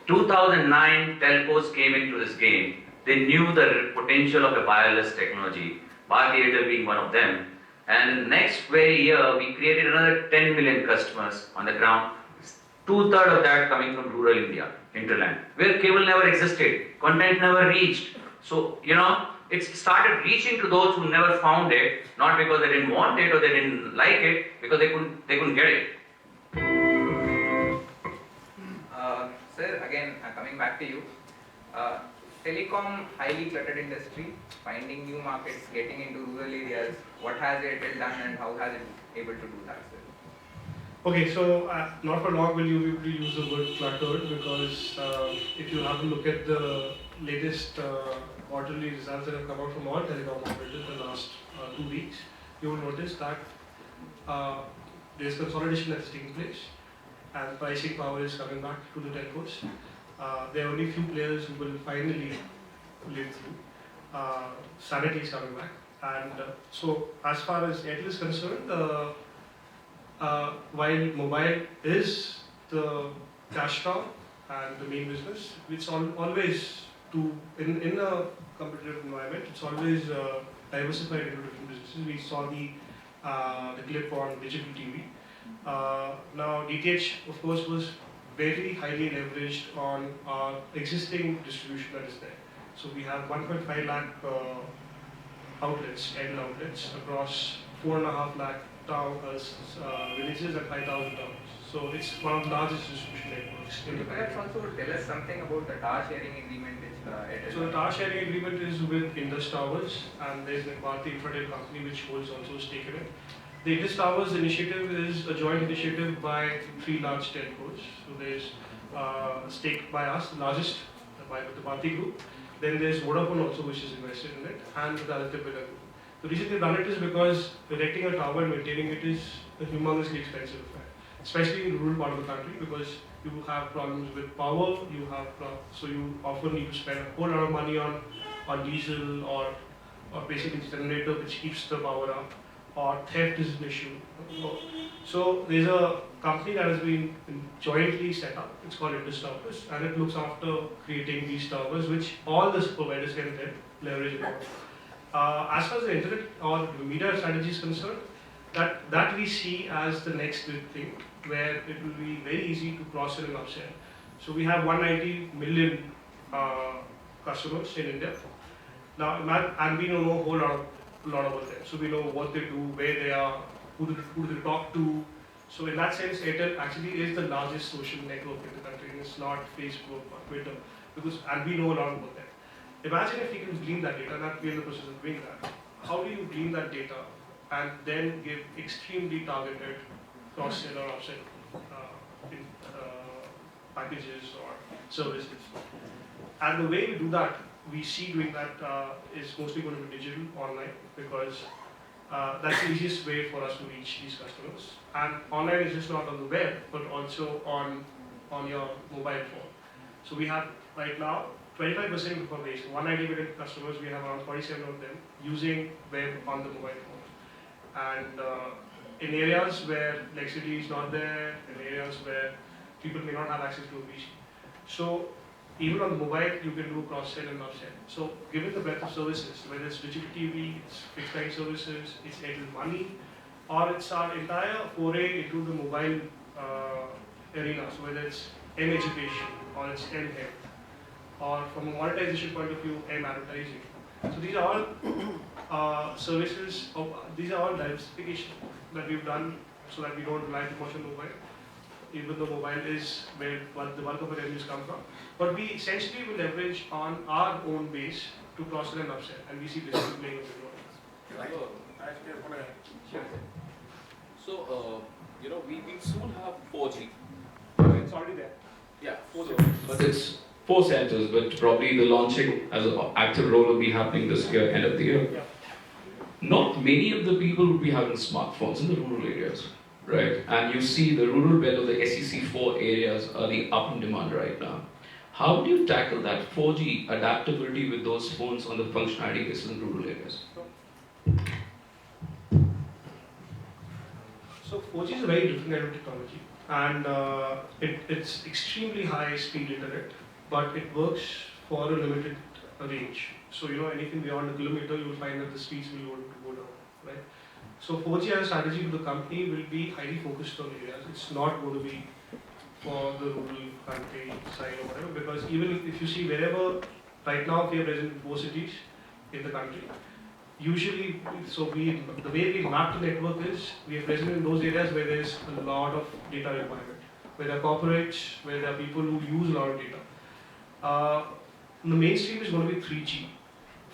2009, telcos came into this game. They knew the potential of a wireless technology, Bharti Airtel being one of them. And in the next very year, we created another 10 million customers on the ground, 2/3 of that coming from rural India, hinterland, where cable never existed, content never reached. So, it started reaching to those who never found it, not because they didn't want it or they didn't like it, because they couldn't get it. Sir, again, coming back to you, telecom, highly cluttered industry, finding new markets, getting into rural areas, what has Airtel done and how has it able to do that, sir? Okay, so not for long will you be able to use the word cluttered, because if you have a look at the latest quarterly results that have come out from all telecom operators in the last 2 weeks, you will notice that there's consolidation that is taking place and pricing power is coming back to the telcos. There are only few players who will finally live through. Sanity is coming back. And so as far as Airtel is concerned, while mobile is the cash cow and the main business, it's always in a competitive environment, it's always diversified into different businesses. We saw the clip on digital TV. Now DTH, of course, was very highly leveraged on our existing distribution that is there. So we have 1.5 lakh outlets, Airtel outlets, across 4.5 lakh villages and 5,000 towns. So it's one of the largest distribution networks in the country. Perhaps also tell us something about the tower sharing agreement which Airtel. So the tower sharing agreement is with Indus Towers, and there's a Bharti Infratel company which holds also a stake in it. The Indus Towers initiative is a joint initiative by 3 large telcos. So there's a stake by us, the largest, by the Bharti Group. Then there's Vodafone also, which is invested in it, and the Aditya Birla Group. The reason they've done it is because erecting a tower and maintaining it is a humongously expensive affair, especially in the rural part of the country, because you have problems with power, so you often need to spend a whole lot of money on diesel or basically generator which keeps the power up, or theft is an issue. So there's a company that has been jointly set up, it's called Indus Towers, and it looks after creating these towers which all the providers can then leverage upon. As far as the internet or the media strategy is concerned, that we see as the next big thing, where it will be very easy to cross-sell and upsell. So we have 190 million customers in India. Now, and we know a whole lot about them. So we know what they do, where they are, who do they talk to. So in that sense, Airtel actually is the largest social network in the country. And it's not Facebook or Twitter, and we know a lot about them. Imagine if we can glean that data, and we're in the process of doing that. How do you glean that data and then give extremely targeted cross-sell or upsell packages or services? And the way we do that, we see doing that is mostly going to be digital, online, because that's the easiest way for us to reach these customers. And online is just not on the web, but also on your mobile phone. So we have right now 25% of our base, 190 million customers, we have around 47 of them using web on the mobile phone. And in areas where electricity is not there, in areas where people may not have access to a PC. So even on the mobile, you can do cross-sell and upsell. So given the breadth of services, whether it's digital TV, it's fixed line services, it's Airtel Money, or it's our entire foray into the mobile arena, so whether it's M-education, or it's M-health, or from a monetization point of view, M-advertising. So these are all services, these are all diversification that we've done so that we don't rely too much on mobile. even though mobile is where the bulk of our revenues come from. But we essentially will leverage on our own base to cross-sell and upsell, and we see digital playing a big role. Sure. So, we soon have 4G. It's already there. Yeah, 4G. But it's 4 centers, but probably the launching as an active role will be happening this year, end of the year. Yeah. Not many of the people will be having smartphones in the rural areas, right? And you see the rural belt of the SEC4 areas are the up in demand right now. How do you tackle that 4G adaptability with those phones on the functionality basis in rural areas? So 4G is a very different kind of technology, and it's extremely high speed internet, but it works for a limited range. So anything beyond a kilometer, you will find that the speeds will go down, right? So 4G as a strategy for the company will be highly focused on areas. It's not going to be for the rural country side or whatever, because even if you see wherever right now we are present in 4 cities in the country, usually, the way we map the network is we are present in those areas where there is a lot of data requirement, where there are corporates, where there are people who use a lot of data. The mainstream is going to be 3G.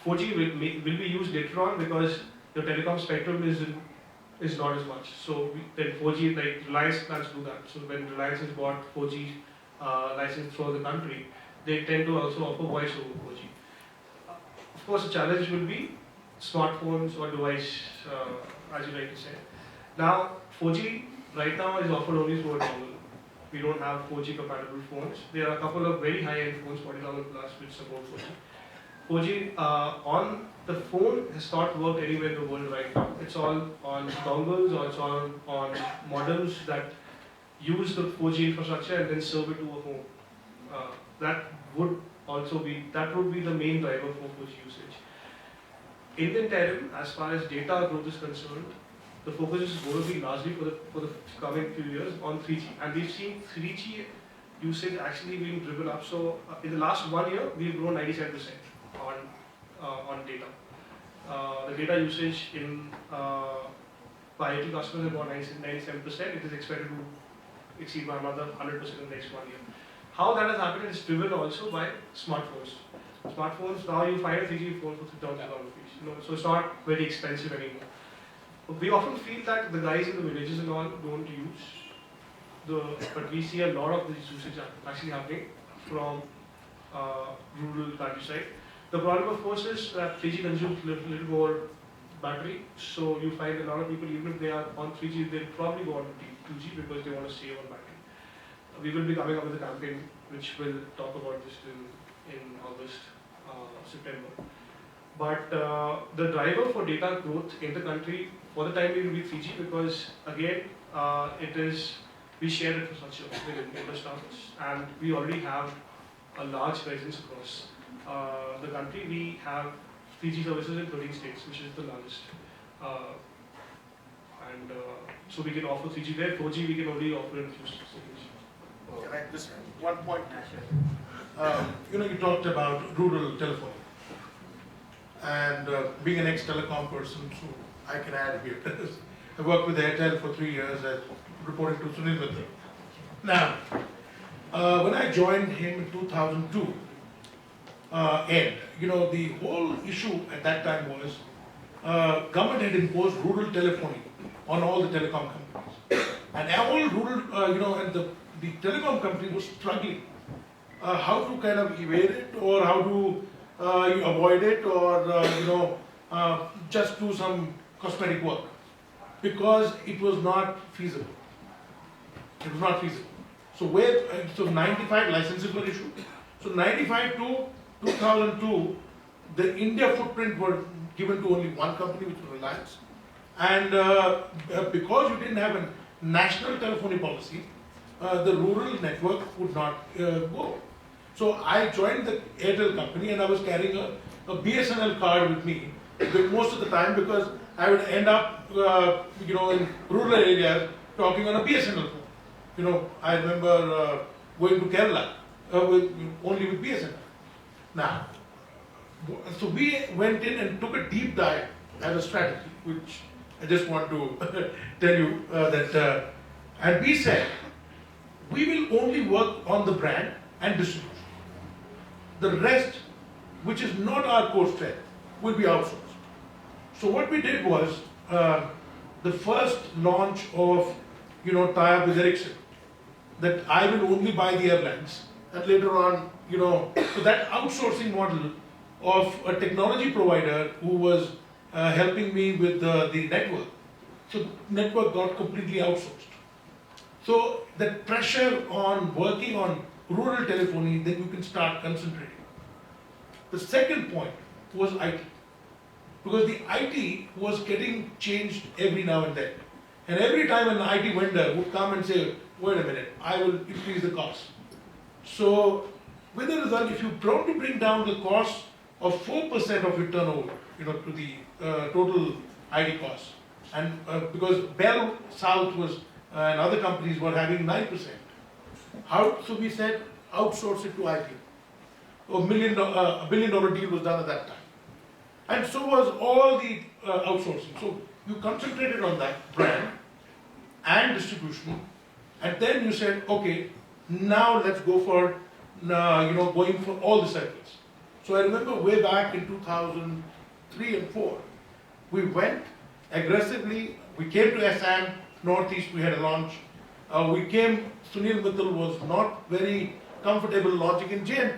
4G will be used later on because the telecom spectrum is not as much. So then 4G, like Reliance plans to do that. So when Reliance has bought 4G license throughout the country, they tend to also offer voice over 4G. Of course, the challenge will be smartphones or device, as you like to say. Now, 4G right now is offered only through a dongle. We don't have 4G compatible phones. There are a couple of very high-end phones, 40,000 plus, which support 4G. 4G on the phone has not worked anywhere in the world right now. It's all on dongles or it's all on modems that use the 4G infrastructure and then serve it to a home. That would be the main driver for 4G usage. In the interim, as far as data growth is concerned, the focus is going to be largely for the coming few years on 3G. And we've seen 3G usage actually being driven up. So in the last 1 year, we've grown 97% on data. The data usage in by IT customers is about 97%. It is expected to exceed by another 100% in the next 1 year. How that has happened is driven also by smartphones. Smartphones, now you find a 3G phone for 3,000 rupees. So it's not very expensive anymore. We often feel that the guys in the villages and all don't use but we see a lot of this usage actually happening from rural countryside. The problem, of course, is that 3G consumes a little more battery. So you find a lot of people, even if they are on 3G, they'll probably go on 2G because they want to save on battery. We will be coming up with a campaign which will talk about this in August, September. But the driver for data growth in the country for the time being will be 3G because again, we share infrastructure with Indus Towers and we already have a large presence across the country. We have 3G services in 13 states, which is the largest. So we can offer 3G there. 4G we can only offer in a few states. Can I just one point? You talked about rural telephony. And being an ex-telecom person, so I can add here. I worked with Airtel for 3 years as reporting to Sunil Mitra. Now, when I joined him in 2002, the whole issue at that time was government had imposed rural telephony on all the telecom companies. And all rural, and the telecom company was struggling how to kind of evade it or how to avoid it or just do some cosmetic work because it was not feasible. It was not feasible. So 95 licenses were issued. So 95 to 2002, the India footprint were given to only one company, which was Reliance. And because you didn't have a national telephony policy, the rural network would not go. So I joined the Airtel company and I was carrying a BSNL card with me most of the time because I would end up, in rural areas talking on a BSNL phone. I remember going to Kerala only with BSNL. Now, so we went in and took a deep dive as a strategy, which I just want to tell you that, and we said, we will only work on the brand and distribution. The rest, which is not our core strength, will be outsourced. So what we did was, the first launch of, tie-up with Ericsson, that I will only buy the airlines, and later on, so that outsourcing model of a technology provider who was helping me with the network. So network got completely outsourced. So the pressure on working on rural telephony, then you can start concentrating. The second point was IT. Because the IT was getting changed every now and then. And every time an IT vendor would come and say, wait a minute, I will increase the cost. So with the result, if you want to bring down the cost of 4% of your turnover, to the total IT cost, and because Bell South was and other companies were having 9%. So we said outsource it to IT. $1 billion deal was done at that time. And so was all the outsourcing. So you concentrated on that brand and distribution, and then you said, okay, now let's go for, going for all the circles. So I remember way back in 2003 and 4, we went aggressively. We came to Assam, Northeast, we had a launch. Sunil Mittal was not very comfortable launching in J&K.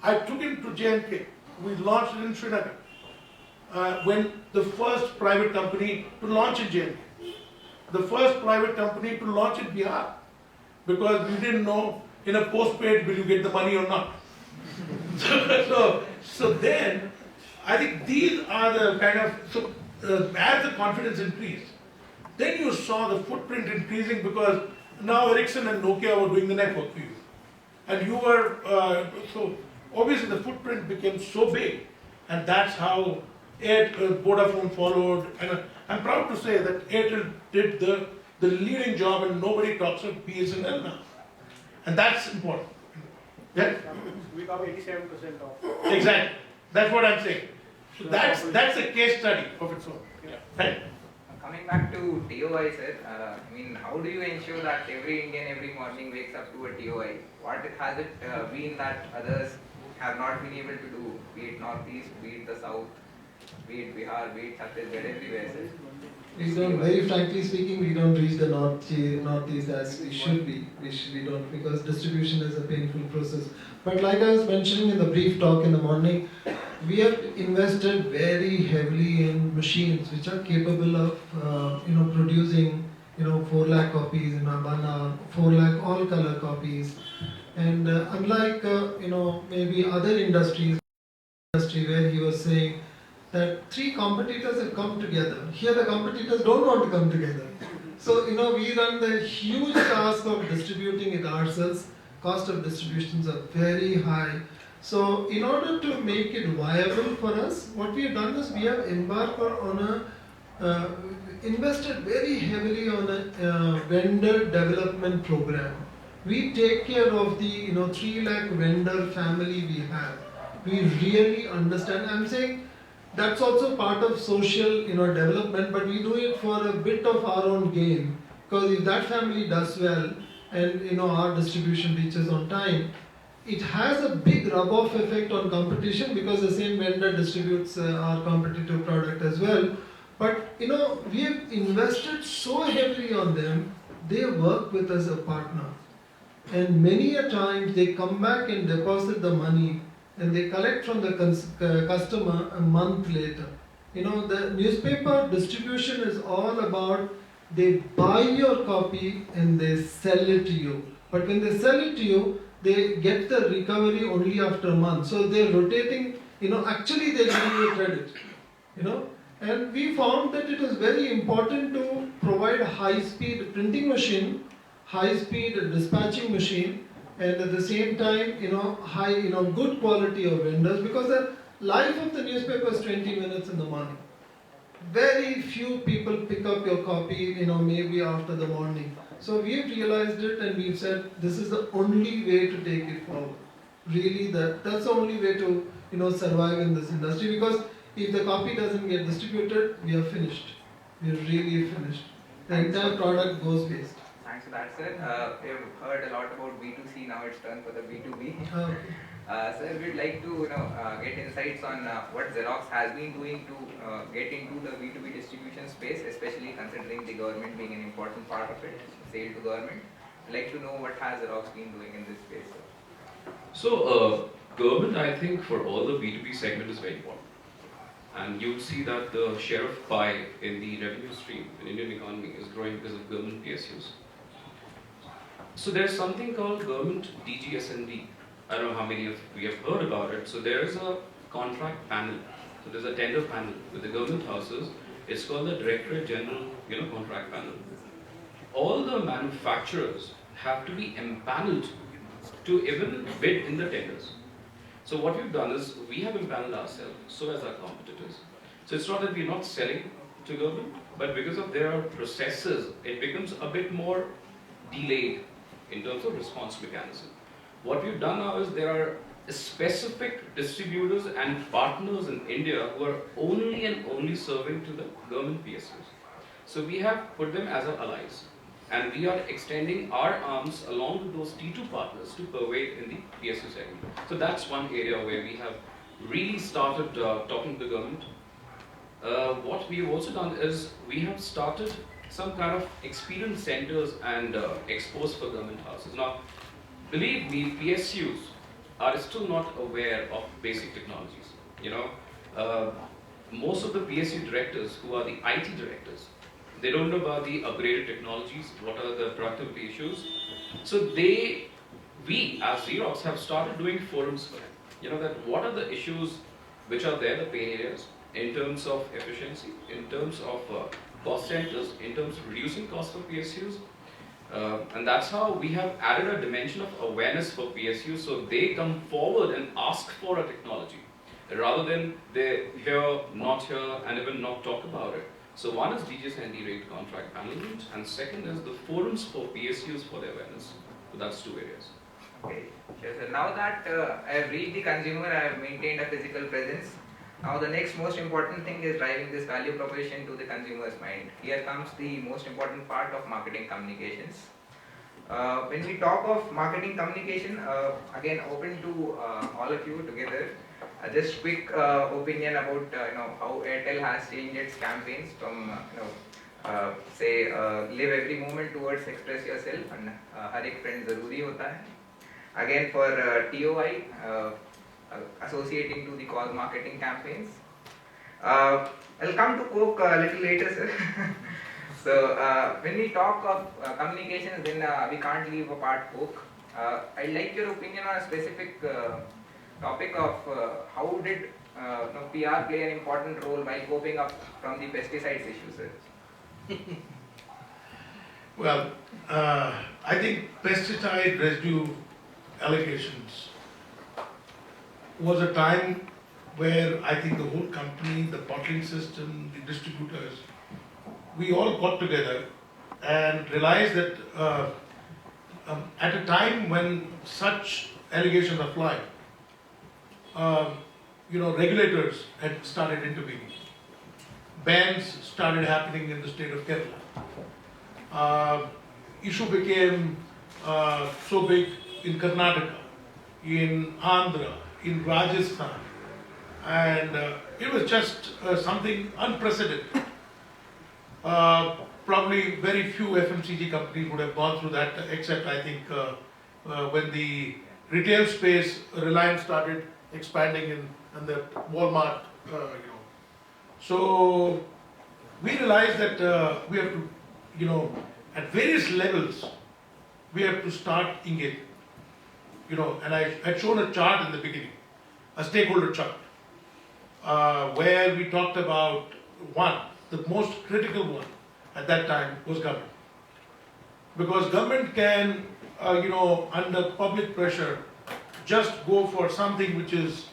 I took him to J&K. We launched it in Srinagar. When the first private company to launch in J&K. The first private company to launch in Bihar. Because we didn't know in a postpaid will you get the money or not. so then, I think these are the kind of, as the confidence increased, then you saw the footprint increasing because now Ericsson and Nokia were doing the network for you. And you were, so obviously the footprint became so big, and that's how Vodafone followed. And I'm proud to say that Airtel did the leading job, and nobody talks of BSNL now. And that's important. Yeah? We cover 87% of. Exactly. That's what I'm saying. So that's a case study of its own. Yeah. Right? Coming back to TOI, sir, how do you ensure that every Indian every morning wakes up to a TOI? What has it been that others have not been able to do, be it Northeast, be it the South, be it Bihar, be it Chhattisgarh, everywhere, sir? We don't, very frankly speaking, we don't reach the Northeast as we should be. We don't, because distribution is a painful process. But like I was mentioning in the brief talk in the morning, we have invested very heavily in machines which are capable of, producing, 4 lakh copies in 1 hour, 4 lakh all color copies. And unlike, maybe other industries where he was saying that 3 competitors have come together. Here the competitors don't want to come together. So, we run the huge task of distributing it ourselves. Cost of distributions are very high. So, in order to make it viable for us, what we have done is we have embarked on invested very heavily on a vendor development program. We take care of the 3 lakh vendor family we have. We really understand. I'm saying that's also part of social development, but we do it for a bit of our own gain. Because if that family does well and our distribution reaches on time, it has a big rub-off effect on competition because the same vendor distributes our competitive product as well. But we have invested so heavily on them, they work with us as a partner. And many a times they come back and deposit the money and they collect from the customer a month later. The newspaper distribution is all about they buy your copy and they sell it to you. But when they sell it to you, they get the recovery only after a month. So they're rotating, actually they're giving you credit, And we found that it was very important to provide a high-speed printing machine, high-speed dispatching machine, and at the same time, high, good quality of vendors, because the life of the newspaper is 20 minutes in the morning. Very few people pick up your copy, maybe after the morning. So we've realized it and we've said this is the only way to take it forward. Really, that's the only way to survive in this industry, because if the copy doesn't get distributed, we are finished. We are really finished. The entire product goes waste. Thanks for that, sir. We've heard a lot about B2C. Now it's turn for the B2B. Sir, we'd like to get insights on what Xerox has been doing to get into the B2B distribution space, especially considering the government being an important part of it, sale to government. I'd like to know what has Xerox been doing in this space, sir. So, government, I think, for all the B2B segment is very important. And you'll see that the share of pie in the revenue stream in Indian economy is growing because of government PSUs. So there's something called government DGSND. I don't know how many of we have heard about it. So there is a contract panel. So there's a tender panel with the government houses. It's called the Directorate General, Contract Panel. All the manufacturers have to be empaneled to even bid in the tenders. So what we've done is we have empaneled ourselves, so as our competitors. So it's not that we're not selling to government, but because of their processes, it becomes a bit more delayed in terms of response mechanism. What we've done now is there are specific distributors and partners in India who are only and only serving to the government PSUs. So we have put them as our allies. And we are extending our arms along with those T2 partners to pervade in the PSU segment. So that's one area where we have really started talking to the government. What we've also done is we have started some kind of experience centers and expos for government houses. Now, believe me, PSUs are still not aware of basic technologies. Most of the PSU directors who are the IT directors, they don't know about the upgraded technologies, what are the productivity issues. So we as Xerox have started doing forums for them. That what are the issues which are there, the pain areas, in terms of efficiency, in terms of cost centers, in terms of reducing cost for PSUs. And that's how we have added a dimension of awareness for PSUs, so they come forward and ask for a technology, rather than they hear, not hear, and even not talk about it. So one is DGSND rate contract panelment, and second is the forums for PSUs for their awareness. So that's two areas. Okay, sure, sir. Now that I've reached the consumer, I have maintained a physical presence. Now the next most important thing is driving this value proposition to the consumer's mind. Here comes the most important part of marketing communications. When we talk of marketing communication, again open to all of you together. Just quick opinion about how Airtel has changed its campaigns from say live every moment towards express yourself and har ek friend zaruri hota hai. Again for TOI associating to the cause marketing campaigns. I'll come to Coke a little later, sir. So when we talk of communications, then we can't leave apart Coke. I'd like your opinion on a specific topic of how did PR play an important role while coping up from the pesticides issue, sir? Well, I think pesticide residue allegations was a time where I think the whole company, the bottling system, the distributors, we all got together and realized that at a time when such allegations are flying, regulators had started intervening. Bans started happening in the state of Kerala. Issue became so big in Karnataka, in Andhra, in Rajasthan, and it was just something unprecedented. Probably very few FMCG companies would have gone through that, except I think when the retail space, Reliance started expanding and the Walmart, So we realized that we have to, at various levels, we have to start engaging. And I had shown a chart in the beginning, a stakeholder chart, where we talked about the most critical one at that time was government. Because government can, under public pressure, just go for something which is,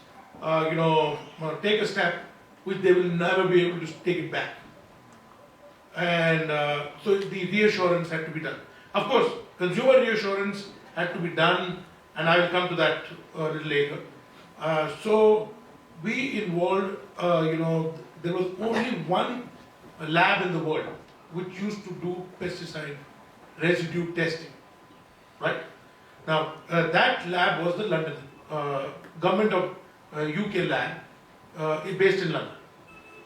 take a step which they will never be able to take it back. And so the reassurance had to be done. Of course, consumer reassurance had to be done, and I will come to that a little later. So we involved, there was only one lab in the world which used to do pesticide residue testing, right? Now, that lab was the London government of UK lab, based in London.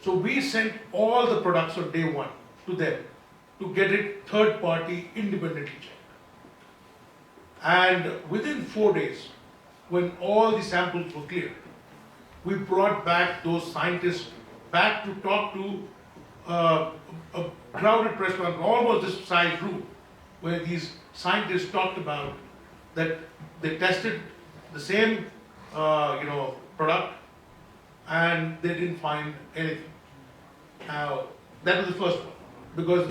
So we sent all the products on day one to them to get it third-party independently checked. And within 4 days, when all the samples were cleared, we brought back those scientists back to talk to a crowded press conference, almost this size room, where these scientists talked about that they tested the same product and they didn't find anything. Now, that was the first one, because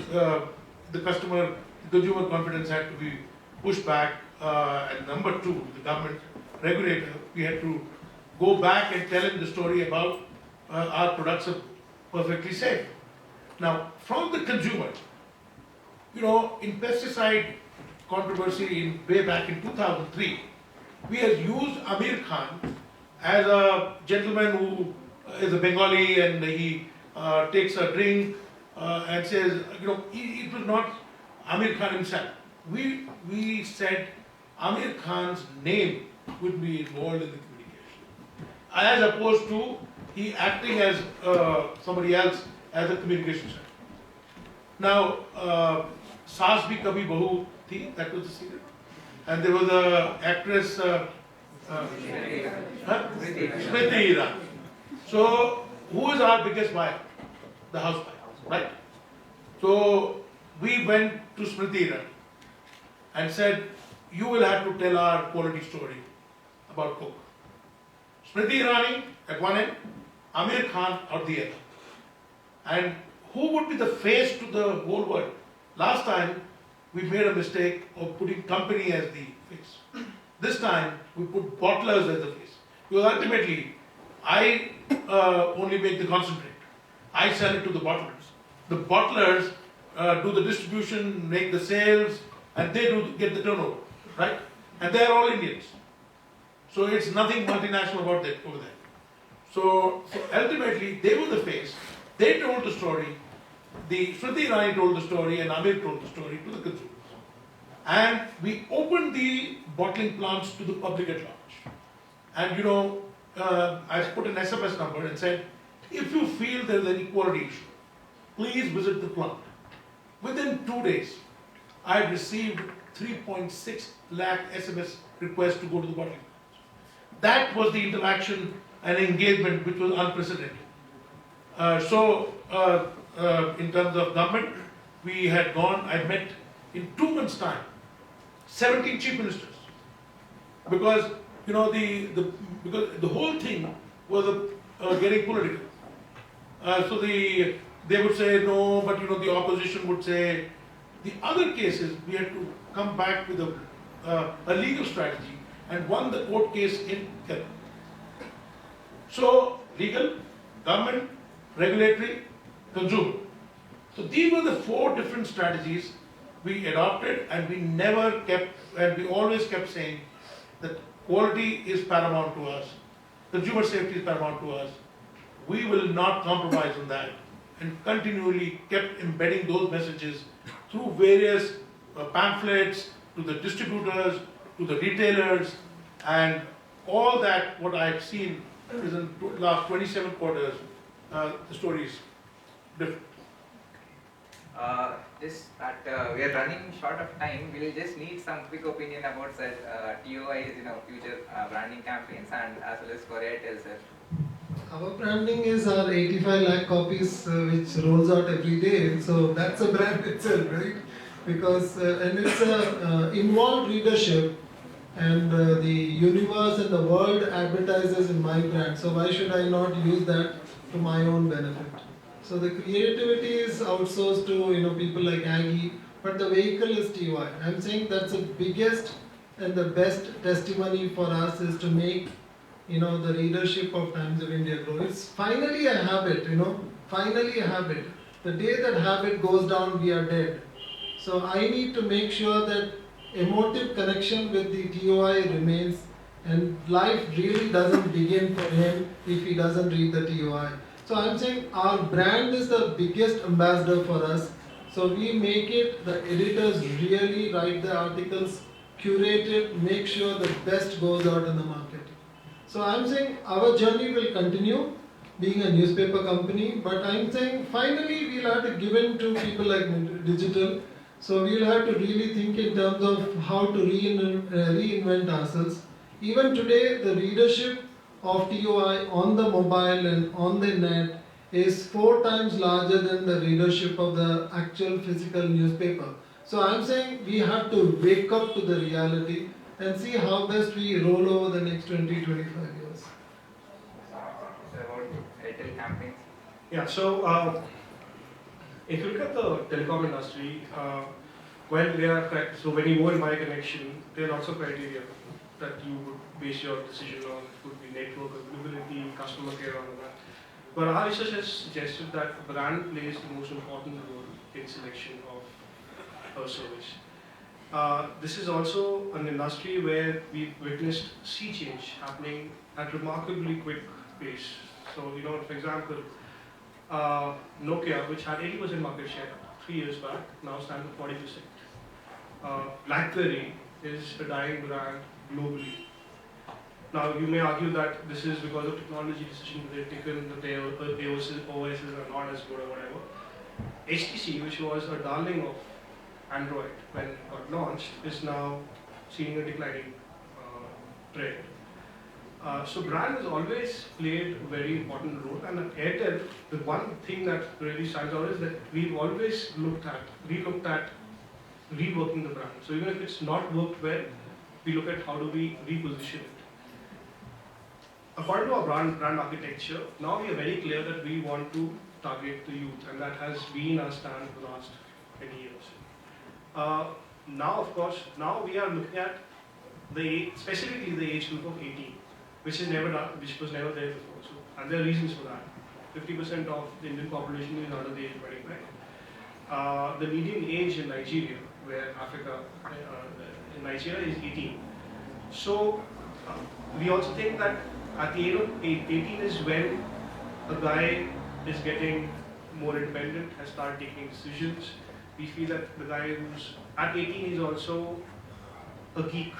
the consumer confidence had to be pushed back, and number two, the government regulator, we had to go back and tell him the story about our products are perfectly safe. Now, from the consumer, in pesticide controversy way back in 2003, we had used Amir Khan as a gentleman who is a Bengali, and he takes a drink and says, it was not Amir Khan himself. We said Amir Khan's name would be involved in the communication, as opposed to he acting as somebody else as a communication center. Now, Saas Bhi Kabhi Bahu Thi, that was the secret. And there was a actress, Smriti Iran. So, who is our biggest buyer? The house buyer, right? So, we went to Smriti Iran and said, you will have to tell our quality story about Coke. Smriti Irani at one end, Amir Khan at the other. And who would be the face to the whole world? Last time, we made a mistake of putting company as the face. This time, we put bottlers as the face. Because ultimately, I only make the concentrate. I sell it to the bottlers. The bottlers do the distribution, make the sales, and they get the turnover, right? And they are all Indians. So it's nothing multinational about that over there. So ultimately, they were the face. They told the story. The Smriti Irani told the story, and Amir told the story to the consumers. And we opened the bottling plants to the public at large. And I put an SMS number and said, if you feel there is any quality issue, please visit the plant. Within 2 days, I had received 3.6 lakh SMS requests to go to the bottling plants. That was the interaction and engagement which was unprecedented. In terms of government, we had gone, I met in 2 months' time 17 chief ministers, because because the whole thing was getting political. So they would say no, but the opposition would say. The other cases we had to come back with a legal strategy and won the court case in Kerala. So legal, government, regulatory, consumer. So these were the 4 different strategies we adopted, and we always kept saying that quality is paramount to us, consumer safety is paramount to us. We will not compromise on that, and continually kept embedding those messages through various pamphlets to the distributors, to the retailers, and all that what I have seen is in the last 27 quarters, the story is different. We are running short of time. We will just need some quick opinion about such TOI's future branding campaigns, and as well as for Airtel, sir. Our branding is our 85 lakh copies which rolls out every day. So that's a brand itself, right? Because and it's a involved readership, and the universe and the world advertises in my brand. So why should I not use that to my own benefit? So the creativity is outsourced to people like Aggie, but the vehicle is TOI. I'm saying that's the biggest and the best testimony for us is to make the readership of Times of India grow. It's finally a habit, finally a habit. The day that habit goes down, we are dead. So I need to make sure that emotive connection with the TOI remains, and life really doesn't begin for him if he doesn't read the TOI. So I'm saying our brand is the biggest ambassador for us. So we make it, the editors really write the articles, curate it, make sure the best goes out in the market. So I'm saying our journey will continue being a newspaper company, but I'm saying finally we'll have to give in to people like digital. So we'll have to really think in terms of how to reinvent ourselves. Even today, the readership of TOI on the mobile and on the net is 4 times larger than the readership of the actual physical newspaper. So I'm saying we have to wake up to the reality and see how best we roll over the next 20-25 years. About Airtel campaigns. Yeah, so if you look at the telecom industry, when you go and buy a connection, there are lots of criteria that you would base your decision on. It could be network availability, customer care, all of that. But our research has suggested that brand plays the most important role in selection of a service. This is also an industry where we've witnessed sea change happening at remarkably quick pace. So, for example, Nokia, which had 80% market share 3 years back, now stands at 40%. BlackBerry is a dying brand globally. Now, you may argue that this is because of technology decisions they've taken, that their OSs are not as good or whatever. HTC, which was a darling of Android when it got launched, is now seeing a declining trend. So brand has always played a very important role, and at Airtel, the one thing that really stands out is that we've always looked at reworking the brand. So even if it's not worked well, we look at how do we reposition it. According to our brand architecture, now we are very clear that we want to target the youth, and that has been our stand for the last 10 years. Now, of course, we are looking at specifically the age group of 18, which was never there before. So, and there are reasons for that. 50% of the Indian population is under the age of 25. The median age in Nigeria, where in Nigeria is 18. So we also think that at the age of 18 is when a guy is getting more independent, has started taking decisions. We feel that the guy who's at 18 is also a geek,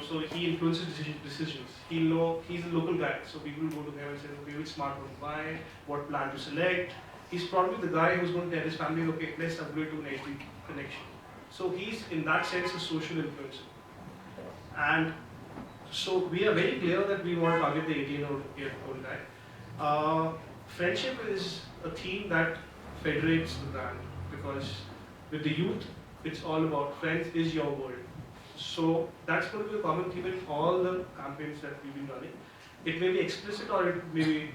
so he influences decisions. He'll know, he's a local guy, so people will go to him and say, okay, which smartphone to buy, what plan to select. He's probably the guy who's going to tell his family, okay, let's upgrade to an HD connection. So he's, in that sense, a social influencer. And so we are very clear that we want to target the 18-year-old guy. Friendship is a theme that federates the brand, because with the youth, it's all about friends is your world. So that's going to be a common theme in all the campaigns that we've been running. It may be explicit or it may be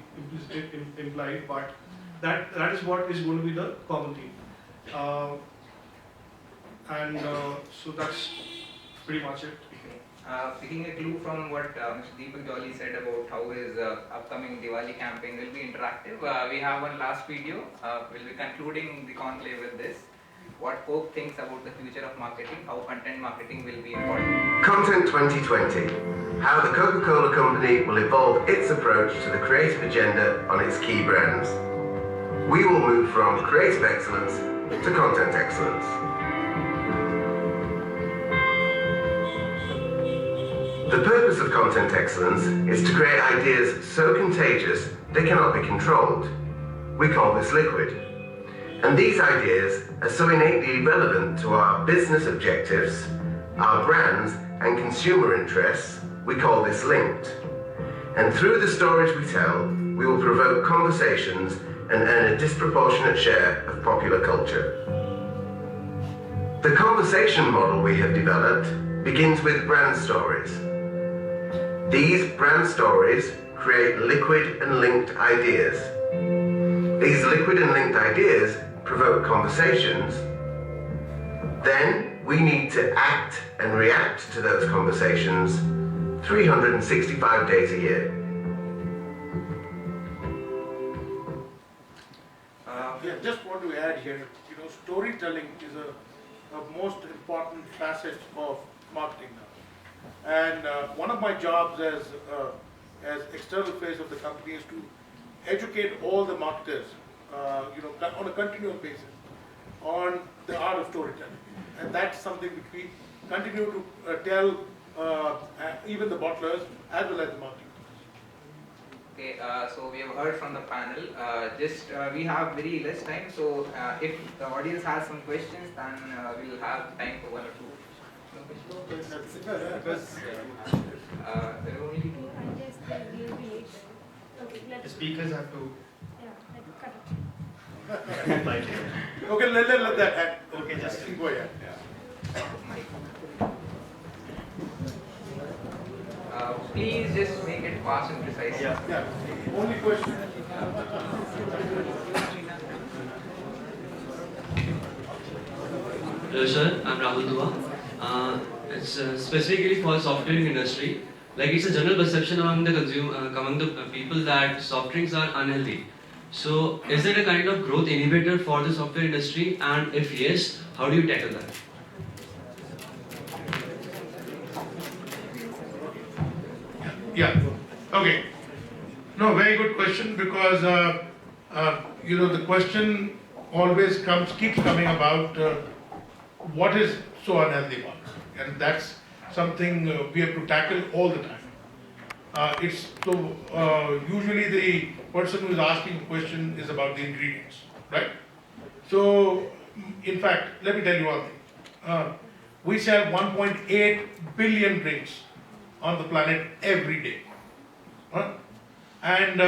implied, but that is what is going to be the common theme. So that's pretty much it. Picking a clue from what Mr. Deepak Jolly said about how his upcoming Diwali campaign will be interactive, we have one last video. We'll be concluding the conclave with this. What Pope thinks about the future of marketing, how content marketing will be important. Content 2020. How the Coca-Cola Company will evolve its approach to the creative agenda on its key brands. We will move from creative excellence to content excellence. The purpose of content excellence is to create ideas so contagious they cannot be controlled. We call this liquid. And these ideas are so innately relevant to our business objectives, our brands and consumer interests, we call this linked. And through the stories we tell, we will provoke conversations and earn a disproportionate share of popular culture. The conversation model we have developed begins with brand stories. These brand stories create liquid and linked ideas. These liquid and linked ideas provoke conversations. Then we need to act and react to those conversations 365 days a year. Just want to add here, storytelling is a most important facet of marketing now. And one of my jobs as external face of the company is to educate all the marketers, on a continual basis. on the art of storytelling. And that's something which we continue to tell even the bottlers as well as the marketing. Okay, so we have heard from the panel. We have very less time, so if the audience has some questions, then we will have time for one or two. Because There are only two. the speakers have to. Okay, let that happen. Okay, just go ahead. Please just make it fast and precise. Yeah. Only question. Hello sir, I'm Rahul Dua. It's specifically for soft drink industry. Like it's a general perception among the people that soft drinks are unhealthy. So is it a kind of growth inhibitor for the software industry? And if yes, how do you tackle that? Yeah. Okay. No, very good question, because the question always keeps coming about what is so unhealthy about it, and that's something we have to tackle all the time. Usually the person who is asking the question is about the ingredients, right? So, in fact, let me tell you one thing. We sell 1.8 billion drinks on the planet every day. And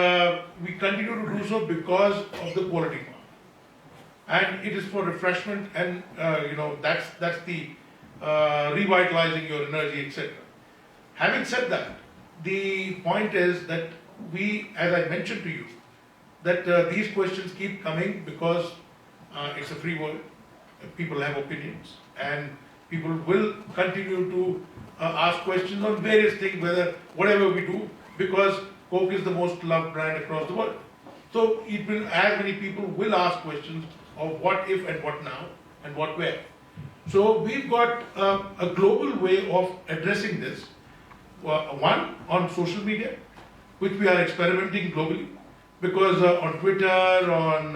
we continue to do so because of the quality part. And it is for refreshment, and that's the revitalizing your energy, etc. Having said that, the point is that we, as I mentioned to you, that these questions keep coming because it's a free world. People have opinions, and people will continue to ask questions on various things, whatever we do, because Coke is the most loved brand across the world. So as many people will ask questions of what if and what now and what where. So we've got a global way of addressing this. One, on social media, which we are experimenting globally, because on Twitter, on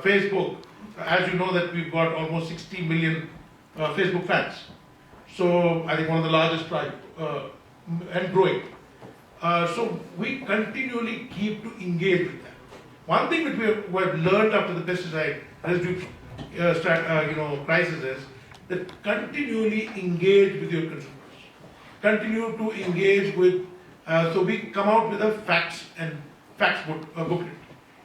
Facebook, as you know that we've got almost 60 million Facebook fans. So I think one of the largest tribe and growing. So we continually keep to engage with that. One thing which we have learned after the pesticide residue crisis is that continually engage with your consumers. Continue to engage with, so we come out with a facts booklet.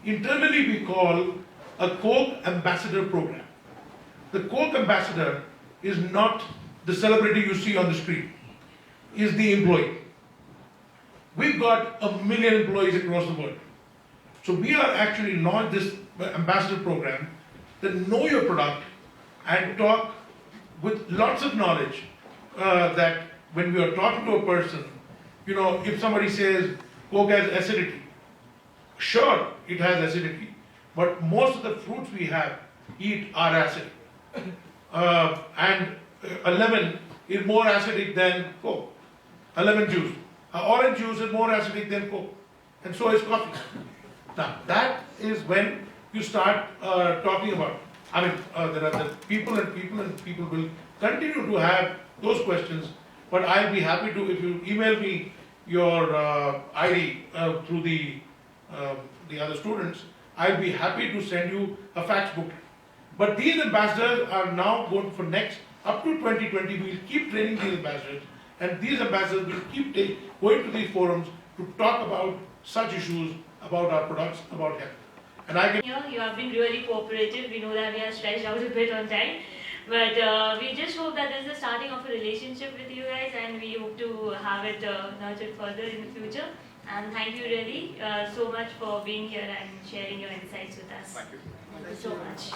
Internally we call a Coke Ambassador program. The Coke Ambassador is not the celebrity you see on the street, is the employee. We've got 1 million employees across the world. So we are actually launched this ambassador program that know your product and talk with lots of knowledge that when we are talking to a person, if somebody says Coke has acidity, sure, it has acidity, but most of the fruits we eat are acidic. And a lemon is more acidic than Coke. A lemon juice. Orange juice is more acidic than Coke. And so is coffee. Now, that is when you start talking about, there are the people will continue to have those questions, but I'll be happy to, if you email me your ID through the other students, I'll be happy to send you a facts booklet. But these ambassadors are now going for next, up to 2020, we'll keep training these ambassadors, and these ambassadors will keep going to these forums to talk about such issues, about our products, about health. And I can... You have been really cooperative. We know that we are stretched out a bit on time. But we just hope that this is the starting of a relationship with you guys, and we hope to have it nurtured further in the future. And thank you really so much for being here and sharing your insights with us. Thank you. Thank you so much.